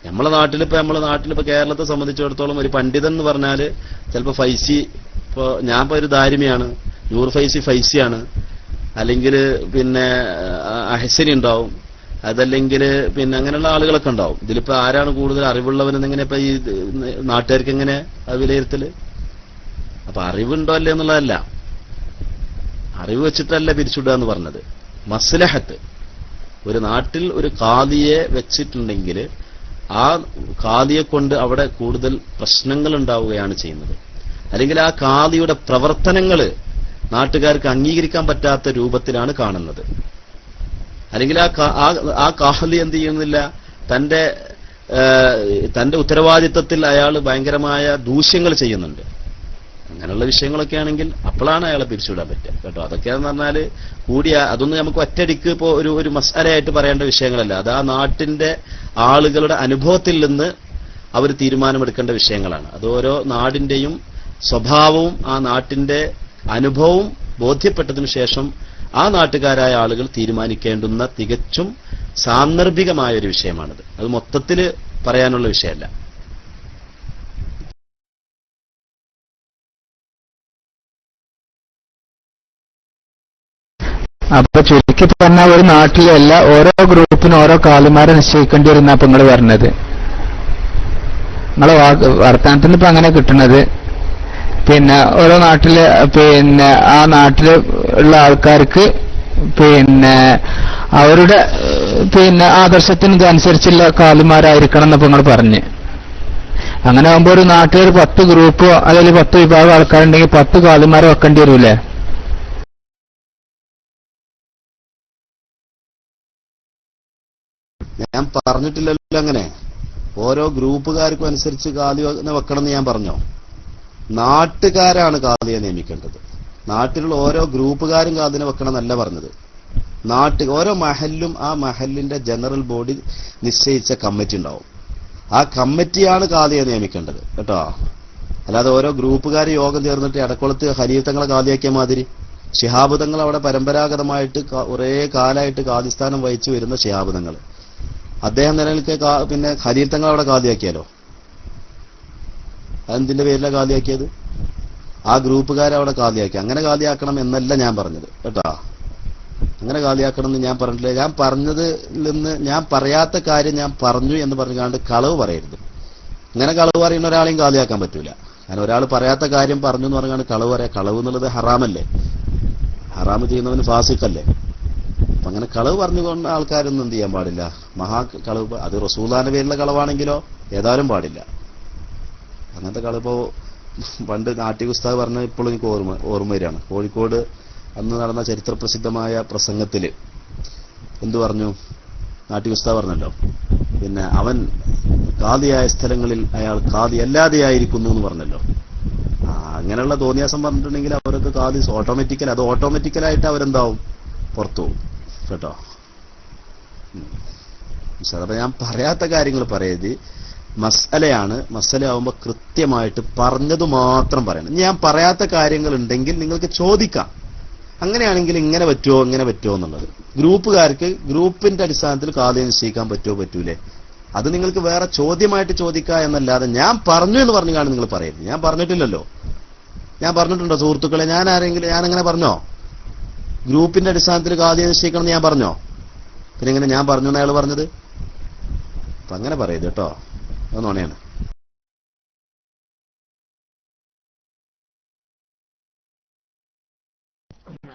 നമ്മളെ നാട്ടിലിപ്പോ കേരളത്തെ സംബന്ധിച്ചിടത്തോളം ഒരു പണ്ഡിതൻ എന്ന് പറഞ്ഞാല് ചിലപ്പോ ഫൈസി, ഇപ്പൊ ഞാൻ ഇപ്പൊ ഒരു ദാരിമിയാണ്, നൂർ ഫൈസിയാണ്, അല്ലെങ്കിൽ പിന്നെ അഹ്സനി ഉണ്ടാവും, അതല്ലെങ്കിൽ പിന്നെ അങ്ങനെയുള്ള ആളുകളൊക്കെ ഉണ്ടാവും. ഇതിലിപ്പോ ആരാണ് കൂടുതൽ അറിവുള്ളവനെന്നിങ്ങനെ ഇപ്പൊ ഈ നാട്ടുകാർക്ക് എങ്ങനെ വിലയിരുത്തല്? അപ്പൊ അറിവുണ്ടോ അല്ലേ എന്നുള്ളതല്ല, അറിവ് വെച്ചിട്ടല്ല പിരിച്ചുവിടുക എന്ന് പറഞ്ഞത്. മസ്ലഹത്ത്, ഒരു നാട്ടിൽ ഒരു ഖാദിയെ വെച്ചിട്ടുണ്ടെങ്കിൽ ആ ഖാദിയെ കൊണ്ട് അവിടെ കൂടുതൽ പ്രശ്നങ്ങൾ ഉണ്ടാവുകയാണ് ചെയ്യുന്നത്, അല്ലെങ്കിൽ ആ ഖാദിയുടെ പ്രവർത്തനങ്ങൾ നാട്ടുകാർക്ക് അംഗീകരിക്കാൻ പറ്റാത്ത രൂപത്തിലാണ് കാണുന്നത്, അല്ലെങ്കിൽ ആ ഖാദി എന്ത് ചെയ്യുന്നില്ല, തന്റെ ഉത്തരവാദിത്തത്തിൽ അയാൾ ഭയങ്കരമായ ദൂഷ്യങ്ങൾ ചെയ്യുന്നുണ്ട്. അങ്ങനെയുള്ള വിഷയങ്ങളൊക്കെ ആണെങ്കിൽ അപ്പോഴാണ് അയാളെ പിരിച്ചുവിടാൻ പറ്റുക കേട്ടോ. അതൊക്കെയാന്ന് പറഞ്ഞാൽ അതൊന്നും നമുക്ക് ഒറ്റയടിക്ക് ഇപ്പോൾ ഒരു മസാലയായിട്ട് പറയേണ്ട വിഷയങ്ങളല്ല. അത് ആ നാട്ടിന്റെ ആളുകളുടെ അനുഭവത്തിൽ നിന്ന് അവർ തീരുമാനമെടുക്കേണ്ട വിഷയങ്ങളാണ്. അത് ഓരോ നാടിന്റെയും സ്വഭാവവും ആ നാട്ടിന്റെ അനുഭവവും ബോധ്യപ്പെട്ടതിനു ശേഷം ആ നാട്ടുകാരായ ആളുകൾ തീരുമാനിക്കേണ്ടുന്ന തികച്ചും സാന്ദർഭികമായ ഒരു വിഷയമാണിത്. അത് മൊത്തത്തിൽ പറയാനുള്ള വിഷയമല്ല. അപ്പൊ ചുരുക്കി പറഞ്ഞാൽ ഒരു നാട്ടിലല്ല, ഓരോ ഗ്രൂപ്പിനും ഓരോ കാലുമാരെ നിശ്ചയിക്കേണ്ടി വരുന്ന അപ്പൊ നിങ്ങൾ പറഞ്ഞത്. നിങ്ങളെ വർത്തമാനത്തിൽ നിന്ന് ഇപ്പൊ അങ്ങനെ കിട്ടുന്നത്, പിന്നെ ഓരോ നാട്ടില് പിന്നെ ആ നാട്ടില് ഉള്ള ആൾക്കാർക്ക് പിന്നെ അവരുടെ പിന്നെ ആദർശത്തിന് ഇതനുസരിച്ചുള്ള കാലുമാരായിരിക്കണം എന്നപ്പോ നിങ്ങൾ പറഞ്ഞ്. അങ്ങനെ ആകുമ്പോ ഒരു നാട്ടിൽ 10 ഗ്രൂപ്പോ അല്ലെങ്കിൽ 10 വിഭാഗം ആൾക്കാരുണ്ടെങ്കിൽ 10 കാലുമാരെ വെക്കേണ്ടി വരൂലേ? ഞാൻ പറഞ്ഞിട്ടില്ലല്ലോ അങ്ങനെ. ഓരോ ഗ്രൂപ്പുകാർക്കും അനുസരിച്ച് ഖാദിയെ വെക്കണം എന്ന് ഞാൻ പറഞ്ഞോ? നാട്ടുകാരാണ് ഖാദിയെ നിയമിക്കേണ്ടത്. നാട്ടിലുള്ള ഓരോ ഗ്രൂപ്പുകാരും ഖാദിനെ വെക്കണം എന്നല്ല പറഞ്ഞത്. ഓരോ മഹല്ലും ആ മഹല്ലിന്റെ ജനറൽ ബോഡി നിശ്ചയിച്ച കമ്മിറ്റി ഉണ്ടാവും. ആ കമ്മിറ്റിയാണ് ഖാദിയെ നിയമിക്കേണ്ടത് കേട്ടോ. അല്ലാതെ ഓരോ ഗ്രൂപ്പുകാർ യോഗം ചേർന്നിട്ട് ഇടക്കുളത്ത് ഖലീഫത്തങ്ങളെ ഖാദിയാക്കിയ മാതിരി. ശിഹാബ് തങ്ങൾ അവിടെ പരമ്പരാഗതമായിട്ട് കുറേ കാലമായിട്ട് ഖാദിസ്ഥാനം വഹിച്ചു വരുന്ന ശിഹാബ് തങ്ങൾ, അദ്ദേഹം നിലനിൽക്കെ പിന്നെ ഖലീൽ തങ്ങൾ അവിടെ ഖാദിയാക്കിയാലോ? അതെന്തിന്റെ പേരിലാണ് ഖാദിയാക്കിയത്? ആ ഗ്രൂപ്പുകാരവിടെ ഖാദിയാക്കി. അങ്ങനെ ഖാദിയാക്കണം എന്നല്ല ഞാൻ പറഞ്ഞത് കേട്ടോ. അങ്ങനെ ഖാദിയാക്കണം എന്ന് ഞാൻ പറഞ്ഞിട്ടില്ല. ഞാൻ പറഞ്ഞതിൽ നിന്ന് ഞാൻ പറയാത്ത കാര്യം ഞാൻ പറഞ്ഞു എന്ന് പറഞ്ഞുകൊണ്ട് കളവ് പറയരുത്. അങ്ങനെ കളവ് പറയുന്ന ഒരാളെയും ഖാദിയാക്കാൻ പറ്റൂല. കാരണം ഒരാൾ പറയാത്ത കാര്യം പറഞ്ഞു എന്ന് പറഞ്ഞാൽ കളവ് പറയാം. കളവ് എന്നുള്ളത് ഹറാമല്ലേ? ഹറാമ് ചെയ്യുന്നവന് ഫാസിഖല്ലേ? അപ്പൊ അങ്ങനെ കളവ് പറഞ്ഞുകൊണ്ട് ആൾക്കാരൊന്നും എന്ത് ചെയ്യാൻ പാടില്ല. കളവ്, അത് റസൂലുള്ളാഹിന്റെ പേരിലുള്ള കളവാണെങ്കിലോ ഏതായാലും പാടില്ല. അങ്ങനത്തെ കളവ് പണ്ട് നാട്ടിക ഉസ്താദ് പറഞ്ഞ ഇപ്പോഴും എനിക്ക് ഓർമ്മ വരികയാണ്. കോഴിക്കോട് അന്ന് നടന്ന ചരിത്ര പ്രസിദ്ധമായ പ്രസംഗത്തില് എന്തു പറഞ്ഞു? നാട്ടിക ഉസ്താദ് പറഞ്ഞല്ലോ, പിന്നെ അവൻ ഖാദിയായ സ്ഥലങ്ങളിൽ അയാൾ ഖാദി അല്ലാതെയായിരിക്കുന്നു എന്ന് പറഞ്ഞല്ലോ. അങ്ങനെയുള്ള തോന്നിയാസം പറഞ്ഞിട്ടുണ്ടെങ്കിൽ അവരൊക്കെ ഖാദി ഓട്ടോമാറ്റിക്കലായിട്ട് അവരെന്താവും? പുറത്തു പോകും കേട്ടോ. അപ്പൊ ഞാൻ പറയാത്ത കാര്യങ്ങൾ പറയത് മസലയാണ്. മസലയാവുമ്പോ കൃത്യമായിട്ട് പറഞ്ഞത് മാത്രം പറയണം. ഞാൻ പറയാത്ത കാര്യങ്ങൾ ഉണ്ടെങ്കിൽ നിങ്ങൾക്ക് ചോദിക്കാം. അങ്ങനെയാണെങ്കിൽ ഇങ്ങനെ പറ്റുമോ ഇങ്ങനെ പറ്റുമോ എന്നുള്ളത് ഗ്രൂപ്പുകാർക്ക് ഗ്രൂപ്പിന്റെ അടിസ്ഥാനത്തിൽ ഖാദിയെ നിശ്ചയിക്കാൻ പറ്റുമോ പറ്റൂലേ, അത് നിങ്ങൾക്ക് വേറെ ചോദ്യമായിട്ട് ചോദിക്കുക എന്നല്ലാതെ ഞാൻ പറഞ്ഞു എന്ന് പറഞ്ഞു കാണും നിങ്ങൾ പറയരുത്. ഞാൻ പറഞ്ഞിട്ടില്ലല്ലോ. ഞാൻ പറഞ്ഞിട്ടുണ്ടോ സുഹൃത്തുക്കളെ? ഞാൻ അങ്ങനെ പറഞ്ഞോ? ഗ്രൂപ്പിന്റെ അടിസ്ഥാനത്തിൽ ഖാദിയെ നിശ്ചയിക്കണം എന്ന് ഞാൻ പറഞ്ഞോ? പിന്നെ ഇങ്ങനെ ഞാൻ പറഞ്ഞു എന്ന് അയാൾ പറഞ്ഞത്? അപ്പൊ അങ്ങനെ പറയരുത് കേട്ടോ, അത് നുണയാണ്.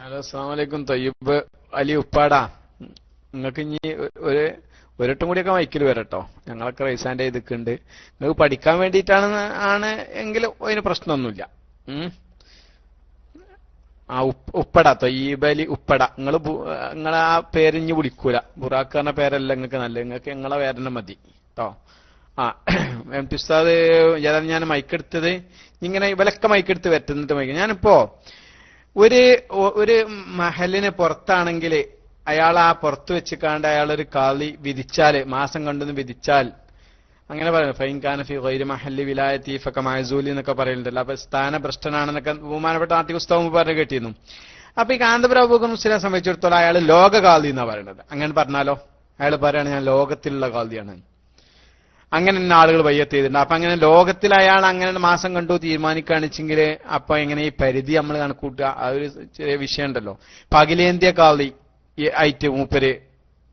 ഹലോ, അസ്സലാമു അലൈക്കും. തയ്യിബ് അലി ഉപ്പാടാ. നിങ്ങൾക്ക് ഇനി ഒരട്ടം കൂടിയൊക്കെ മൈക്കിൽ വരട്ടോ. ഞങ്ങളൊക്കെ റൈസാൻഡ് ചെയ്തിട്ടുണ്ട്. നിങ്ങൾക്ക് പഠിക്കാൻ വേണ്ടിയിട്ടാണ് എങ്കിൽ അതിന് പ്രശ്നമൊന്നുമില്ല. ആ ഉപ്പട, തയ്യിബ് അലി ഉപ്പട. നിങ്ങളെ ആ പേരിഞ്ഞ് വിളിക്കൂല. ബുറാഖ് പറഞ്ഞ പേരല്ല നിങ്ങൾക്ക് നല്ല, നിങ്ങൾക്ക് നിങ്ങളെ പേരെന്നെ മതി കേട്ടോ. ആ എം ടി ഉസ്താദ് ഏതാണ് ഞാൻ മൈക്കെടുത്തത്? ഇങ്ങനെ ഇവലൊക്കെ മൈക്കെടുത്ത് വറ്റുന്നിട്ട് മൈക്ക്. ഞാനിപ്പോ ഒരു മഹലിന് പുറത്താണെങ്കിൽ അയാൾ ആ പുറത്ത് വെച്ചിക്കാണ്ട് അയാളൊരു കാളി വിധിച്ചാല്, മാസം കണ്ടെന്ന് വിധിച്ചാൽ, അങ്ങനെ പറയുന്നത് ഫൈൻ ഖാന ഫി ഗൈരി മഹല്ലി വിലായത്തി ഫക മഅസൂലി എന്നൊക്കെ പറയുന്നുണ്ടല്ലോ. അപ്പൊ സ്ഥാനഭ്രഷ്ടനാണെന്നൊക്കെ ബഹുമാനപ്പെട്ട ആർട്ടി പുസ്തകം പറഞ്ഞു കേട്ടിരുന്നു. അപ്പൊ ഈ കാന്തപുരം അബൂബക്കർ മുസ്ലിയെ സംബന്ധിച്ചിടത്തോളം അയാൾ ലോക കാളി എന്നാ പറയുന്നത്. അങ്ങനെ പറഞ്ഞാലോ? അയാൾ പറയാണ് ഞാൻ ലോകത്തിലുള്ള കാളിയാണ്. അങ്ങനെ തന്നെ ആളുകൾ വയ്യത്ത് ചെയ്തിട്ടുണ്ട്. അപ്പൊ അങ്ങനെ ലോകത്തിൽ അയാൾ അങ്ങനെ മാസം കണ്ടു തീരുമാനിക്കുകയാണെച്ചെങ്കിൽ അപ്പൊ എങ്ങനെ ഈ പരിധി നമ്മൾ കണക്കൂട്ടുക? ആ ഒരു ചെറിയ വിഷയം ഉണ്ടല്ലോ. ഇപ്പൊ അഖിലേന്ത്യാ കാളി ആയിട്ട് മൂപ്പര്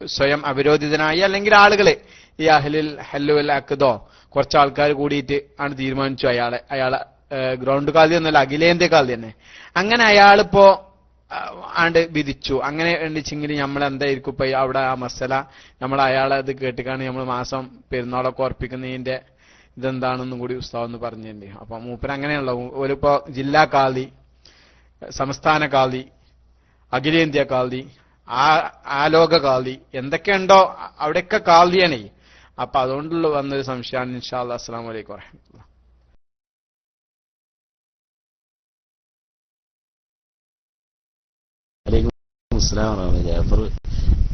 സ്വയം അവരോധിതനായി, അല്ലെങ്കിൽ ആളുകളെ ഈ അഹ്ലുൽ ഹല്ലുൽ അഖ്ദോ കുറച്ച് ആൾക്കാർ കൂടിയിട്ട് ആണ് തീരുമാനിച്ചു അയാളെ ഗ്രൗണ്ട് കാളി എന്നല്ല, അഖിലേന്ത്യാ കാളി തന്നെ. അങ്ങനെ അയാളിപ്പോ ആണ്ട് വിധിച്ചു. അങ്ങനെ ഉണ്ടെച്ചെങ്കിൽ നമ്മൾ എന്തായിരിക്കും ഇപ്പൊ അവിടെ ആ മസല നമ്മൾ അയാളെ അത് കേട്ടിക്കാണ് നമ്മൾ മാസം പെരുന്നാളൊക്കെ ഉറപ്പിക്കുന്നതിന്റെ ഇതെന്താണെന്നും കൂടി ഉസ്താദ് ഒന്ന് പറഞ്ഞിട്ടുണ്ട്. അപ്പൊ മൂപ്പര് അങ്ങനെയുള്ള ഒരിപ്പോ ജില്ലാ കാളി, സംസ്ഥാന കാളി, അഖിലേന്ത്യാ കാളി, ആലോക കാളി, എന്തൊക്കെയുണ്ടോ അവിടെയൊക്കെ കാളിയാണ്. അപ്പൊ അതുകൊണ്ടുള്ള വന്നൊരു സംശയമാണ്. ഇൻഷാ അല്ലാഹ്. അസ്സലാമു അലൈക്കും വറഹ്മത്തുള്ളാഹി.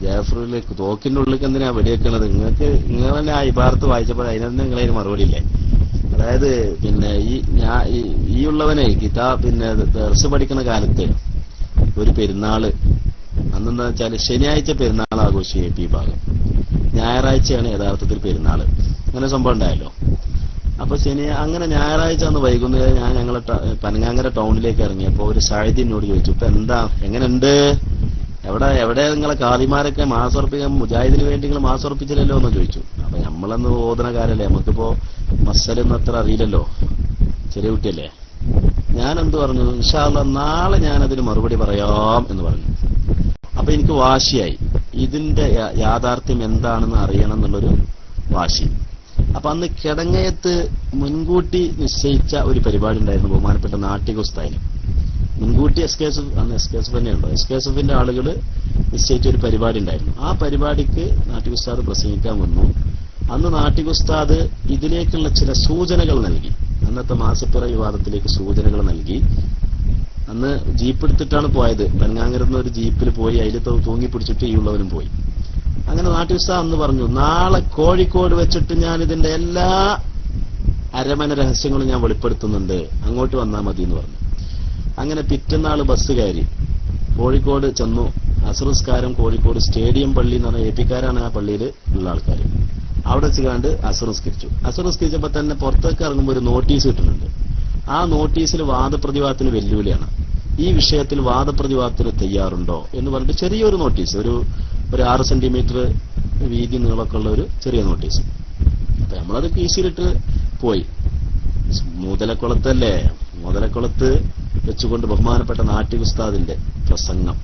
ജാഫറിലേക്ക് തോക്കിന്റെ ഉള്ളിലേക്ക് എന്തിനാ വെടിവെക്കണത്? നിങ്ങൾ തന്നെ ആ ഇബാറത്ത് വായിച്ചപ്പോൾ അതിനൊന്നും നിങ്ങളതിന് മറുപടി ഇല്ലേ? അതായത് പിന്നെ ഈ ഉള്ളവനെ പിന്നെ ദർസ് പഠിക്കുന്ന കാലത്ത് ഒരു പെരുന്നാള് അന്നെന്താ വെച്ചാൽ ശനിയാഴ്ച പെരുന്നാൾ ആഘോഷിക്കും AP ഭാഗം, ഞായറാഴ്ചയാണ് യഥാർത്ഥത്തിൽ പെരുന്നാള്. അങ്ങനെ സംഭവം ഉണ്ടായല്ലോ. അപ്പൊ അങ്ങനെ ഞായറാഴ്ച അന്ന് വൈകുന്നേരം ഞങ്ങളെ പനങ്ങാങ്കര ടൗണിലേക്ക് ഇറങ്ങിയപ്പോ ഒരു സാഹിത്യനോട് ചോദിച്ചു, ഇപ്പൊ എന്താ, എങ്ങനെയുണ്ട്, എവിടെ നിങ്ങളെ കാളിമാരൊക്കെ മാസോർപ്പിക്കാൻ മുജാഹിദിന് വേണ്ടി നിങ്ങൾ മാസോർപ്പിച്ചില്ലല്ലോ എന്ന് ചോദിച്ചു. അപ്പൊ നമ്മളന്ന് ഓതന കാലല്ലേ, നമുക്കിപ്പോ മസലൊന്നും അത്ര അറിയില്ലല്ലോ, ചെറിയ കുട്ടിയല്ലേ. ഞാനെന്ത് പറഞ്ഞു, ഇൻഷാ അല്ലാഹ് നാളെ ഞാനതിന് മറുപടി പറയാം എന്ന് പറഞ്ഞു. അപ്പൊ എനിക്ക് വാശിയായി, ഇതിന്റെ യാഥാർത്ഥ്യം എന്താണെന്ന് അറിയണം എന്നുള്ളൊരു വാശി. അപ്പൊ അന്ന് കിടങ്ങയത്ത് മുൻകൂട്ടി നിശ്ചയിച്ച ഒരു പരിപാടി ഉണ്ടായിരുന്നു ബഹുമാനപ്പെട്ട നാട്ടിക ഉസ്താദിന്. മുൻകൂട്ടി അന്ന് SKSF തന്നെയുണ്ടോ, SKSFന്റെ ആളുകൾ നിശ്ചയിച്ച ഒരു പരിപാടി ഉണ്ടായിരുന്നു. ആ പരിപാടിക്ക് നാട്ടിക ഉസ്താദ് പ്രസംഗിക്കാൻ വന്നു. അന്ന് നാട്ടിക ഉസ്താദ് ഇതിലേക്കുള്ള ചില സൂചനകൾ നൽകി. അന്നത്തെ മാസപ്പിറ വിവാദത്തിലേക്ക് സൂചനകൾ നൽകി. അന്ന് ജീപ്പ് എടുത്തിട്ടാണ് പോയത്. പനങ്ങാങ്കരന്ന് ഒരു ജീപ്പിൽ പോയി, അതിൽ തൂങ്ങിപ്പിടിച്ചിട്ട് ഈ ഉള്ളവനും പോയി. അങ്ങനെ നാട്ടിക ഉസ്താദ് അന്ന് പറഞ്ഞു, നാളെ കോഴിക്കോട് വെച്ചിട്ട് ഞാൻ ഇതിന്റെ എല്ലാ അരമന രഹസ്യങ്ങളും ഞാൻ വെളിപ്പെടുത്തുന്നുണ്ട്, അങ്ങോട്ട് വന്നാൽ മതി എന്ന് പറഞ്ഞു. അങ്ങനെ പിറ്റന്നാള് ബസ് കയറി കോഴിക്കോട് ചെന്നു. അസ്റുസ്കാരം കോഴിക്കോട് സ്റ്റേഡിയം പള്ളി എന്ന് പറഞ്ഞാൽ AP-ക്കാരാണ് ആ പള്ളിയിൽ ഉള്ള ആൾക്കാർ. അവിടെ വെച്ചുകാണ്ട് അസ്റുസ്കരിച്ചു. അസ്റുസ്കരിച്ചപ്പോ തന്നെ പുറത്തേക്ക് ഇറങ്ങുമ്പോൾ ഒരു നോട്ടീസ് കിട്ടുന്നുണ്ട്. ആ നോട്ടീസിൽ വാദപ്രതിവാദത്തിന് വെല്ലുവിളിയാണ്. ഈ വിഷയത്തിൽ വാദപ്രതിവാദത്തിന് തയ്യാറുണ്ടോ എന്ന് പറഞ്ഞിട്ട് ചെറിയൊരു നോട്ടീസ്, ഒരു 6 സെന്റിമീറ്റർ വീതി നീളമൊക്കെ ഉള്ള ഒരു ചെറിയ നോട്ടീസ്. അപ്പൊ നമ്മളത് കീശയിലിട്ട് പോയി. മുതലക്കുളത്തല്ലേ, മുതലക്കുളത്ത് വെച്ചുകൊണ്ട് ബഹുമാനപ്പെട്ട നാട്ടിക ഉസ്താദിന്റെ പ്രസംഗം.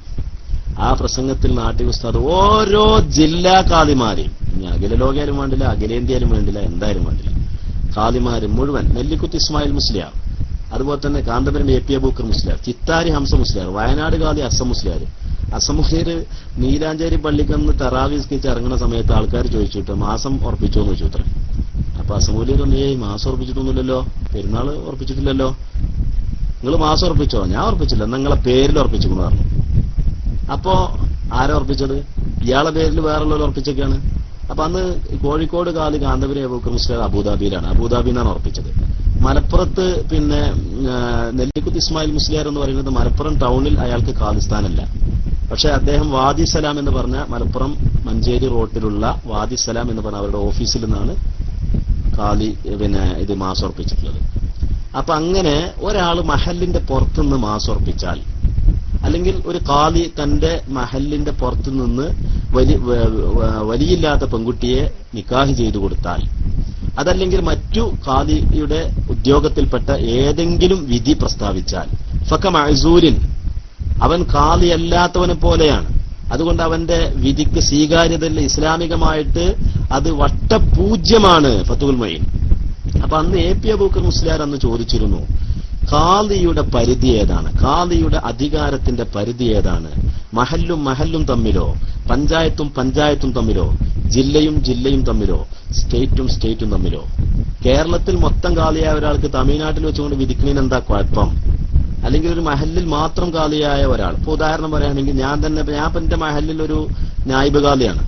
ആ പ്രസംഗത്തിൽ നാട്ടിക ഉസ്താദ് ഓരോ ജില്ലാ കാളിമാരെയും, ഇനി അഖില ലോകയാലും വേണ്ടില്ല, അഖിലേന്ത്യയിലും വേണ്ടില്ല, എന്തായാലും വേണ്ടില്ല, കാളിമാരും മുഴുവൻ, നെല്ലിക്കുത്ത് ഇസ്മായിൽ മുസ്ലിയാർ, അതുപോലെ തന്നെ കാന്തപുരം AP അബൂക്കർ മുസ്ലിയാർ, ചിത്താരി ഹംസ മുസ്ലിയാർ, വയനാട് കാളി അസം മുസ്ലിയാർ. അസം മുസ്ലിയാർ നീലാഞ്ചേരി പള്ളിക്കന്ന് തറാവീസ്കിച്ച് ഇറങ്ങുന്ന സമയത്ത് ആൾക്കാർ ചോദിച്ചിട്ട് മാസം ഉറപ്പിച്ചോ എന്ന് ചോദിച്ചു. അപ്പൊ അസമൂലിയർ മാസം ഉറപ്പിച്ചിട്ടൊന്നുമില്ലല്ലോ, പെരുന്നാൾ ഉറപ്പിച്ചിട്ടില്ലല്ലോ, നിങ്ങൾ മാസം ഉറപ്പിച്ചോ? ഞാൻ ഉറപ്പിച്ചില്ല, നിങ്ങളെ പേരിൽ ഉറപ്പിച്ചിരിക്കുന്നു പറഞ്ഞു. അപ്പോ ആരാ ഉറപ്പിച്ചത്? ഇയാളെ പേരിൽ വേറുള്ളവർ ഉറപ്പിച്ചൊക്കെയാണ്. അപ്പൊ അന്ന് കോഴിക്കോട് കാലി കാന്തപുരം അബൂക്കർ മുസ്ലിയാർ അബുദാബിയിലാണ്, അബുദാബിന്നാണ് ഉറപ്പിച്ചത്. മലപ്പുറത്ത് പിന്നെ നെല്ലിക്കുത്ത് ഇസ്മായിൽ മുസ്ലിയാർ എന്ന് പറയുന്നത് മലപ്പുറം ടൗണിൽ അയാൾക്ക് ഖാലിസ്ഥാനല്ല. പക്ഷെ അദ്ദേഹം വാദി സലാം എന്ന് പറഞ്ഞ മലപ്പുറം മഞ്ചേരി റോട്ടിലുള്ള വാദി സലാം എന്ന് പറഞ്ഞ അവരുടെ ഓഫീസിൽ നിന്നാണ് കാലി ഇത് മാസം ഉറപ്പിച്ചിട്ടുള്ളത്. അപ്പൊ അങ്ങനെ ഒരാൾ മഹലിന്റെ പുറത്തുനിന്ന് മാസം ഉറപ്പിച്ചാൽ അല്ലെങ്കിൽ ഒരു ഖാദി തന്റെ മഹല്ലിന്റെ പുറത്തു നിന്ന് വലിയില്ലാത്ത പെൺകുട്ടിയെ നിക്കാഹ് ചെയ്തു കൊടുത്താൽ, അതല്ലെങ്കിൽ മറ്റു ഖാദിയുടെ ഉദ്യോഗത്തിൽപ്പെട്ട ഏതെങ്കിലും വിധി പ്രസ്താവിച്ചാൽ, ഫക മഅ്സൂരിൻ, അവൻ ഖാദി അല്ലാത്തവനെ പോലെയാണ്. അതുകൊണ്ട് അവന്റെ വിധിക്ക് സ്വീകാര്യതയില്ല, ഇസ്ലാമികമായിട്ട് അത് വട്ടപൂജ്യമാണ്. ഫതുൽ മൊയ്ൻ. അപ്പൊ അന്ന് എ.പി. അബൂബക്കർ മുസ്ലിയാർ അന്ന് ചോദിച്ചിരുന്നു, ഖാദിയുടെ പരിധി ഏതാണ്, ഖാദിയുടെ അധികാരത്തിന്റെ പരിധി ഏതാണ്? മഹല്ലും തമ്മിലോ, പഞ്ചായത്തും തമ്മിലോ, ജില്ലയും തമ്മിലോ, സ്റ്റേറ്റും തമ്മിലോ? കേരളത്തിൽ മൊത്തം ഖാദിയായ ഒരാൾക്ക് തമിഴ്നാട്ടിൽ വെച്ചുകൊണ്ട് വിധിക്കുന്നതിന് എന്താ കുഴപ്പം? അല്ലെങ്കിൽ ഒരു മഹല്ലിൽ മാത്രം ഖാദിയായ ഒരാൾ, ഇപ്പൊ ഉദാഹരണം പറയുകയാണെങ്കിൽ ഞാൻ എന്റെ മഹല്ലിൽ ഒരു നായിബ് ഖാദിയാണ്.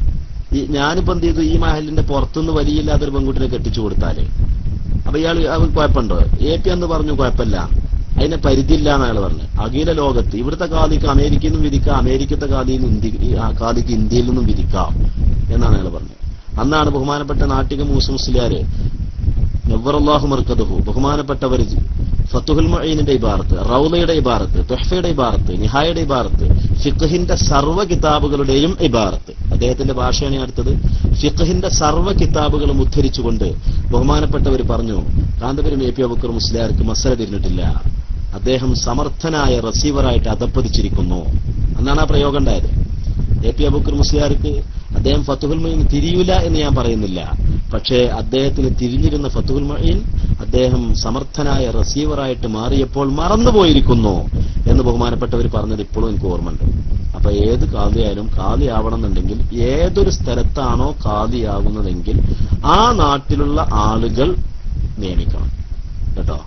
ഞാനിപ്പോ എന്ത് ചെയ്തു, ഈ മഹല്ലിന്റെ പുറത്തുനിന്ന് വലിയില്ലാത്തൊരു പെൺകുട്ടിനെ കെട്ടിച്ചു കൊടുത്താല് അപ്പൊ ഇയാൾ കുഴപ്പമുണ്ടോ? എ.പി. എന്ന് പറഞ്ഞു കുഴപ്പമില്ല, അതിനെ പരിധിയില്ല എന്ന് അയാൾ പറഞ്ഞു. അഖില ലോകത്ത് ഇവിടുത്തെ ഖാദിക്ക് അമേരിക്കയിൽ നിന്നും വിധിക്കാം, അമേരിക്കത്തെ ഖാദിക്ക് ഇന്ത്യയിൽ നിന്നും വിധിക്കാം എന്നാണ് അയാൾ പറഞ്ഞത്. അന്നാണ് ബഹുമാനപ്പെട്ട നാട്ടിക മുസ്ലിയാര് നവ്വറല്ലാഹു മർക്കദഹു, ബഹുമാനപ്പെട്ടവർ ഫതുഹുൽ മുഈനിന്റെ ഇബാറത്ത്, റൗളയുടെ ഇബാറത്ത്, തുഹ്ഫയുടെ ഇബാറത്ത്, നിഹായയുടെ ഇബാറത്ത്, ഫിഖ്ഹിന്റെ സർവ്വ കിതാബുകളുടെയും ഇബാറത്ത്, അദ്ദേഹത്തിന്റെ ഭാഷയാണ് അടുത്തത്, ഫിഖ്ഹിന്റെ സർവ്വ കിതാബുകളും ഉദ്ധരിച്ചുകൊണ്ട് ബഹുമാനപ്പെട്ടവർ പറഞ്ഞു, കാന്തപുരം എ.പി. അബൂബക്കർ മുസ്ലിയാർക്ക് മസല തിരിഞ്ഞിട്ടില്ല, അദ്ദേഹം സമർത്ഥനായ റസീവറായിട്ട് അധപ്പതിച്ചിരിക്കുന്നു എന്നാണ് ആ പ്രയോഗം ഉണ്ടായത്. എ.പി. അബൂബക്കർ മുസ്ലിയാർക്ക് അദ്ദേഹം ഫതുഹുൽ മുഈൻ തിരിയൂല എന്ന് ഞാൻ പറയുന്നില്ല, പക്ഷേ അദ്ദേഹത്തിന് തിരിഞ്ഞിരുന്ന ഫതുഹുൽ മുഈൻ അദ്ദേഹം സമർത്ഥനായ റസീവറായിട്ട് മാറിയപ്പോൾ മറന്നുപോയിരിക്കുന്നു എന്ന് ബഹുമാനപ്പെട്ടവർ പറഞ്ഞത് ഇപ്പോഴും എനിക്ക് ഓർമ്മയുണ്ട്. അപ്പൊ ഏത് ഖാദിയായാലും ഖാദി ആവണമെന്നുണ്ടെങ്കിൽ ഏതൊരു സ്ഥലത്താണോ ഖാദിയാകുന്നതെങ്കിൽ ആ നാട്ടിലുള്ള ആളുകൾ നിയമിക്കണം കേട്ടോ.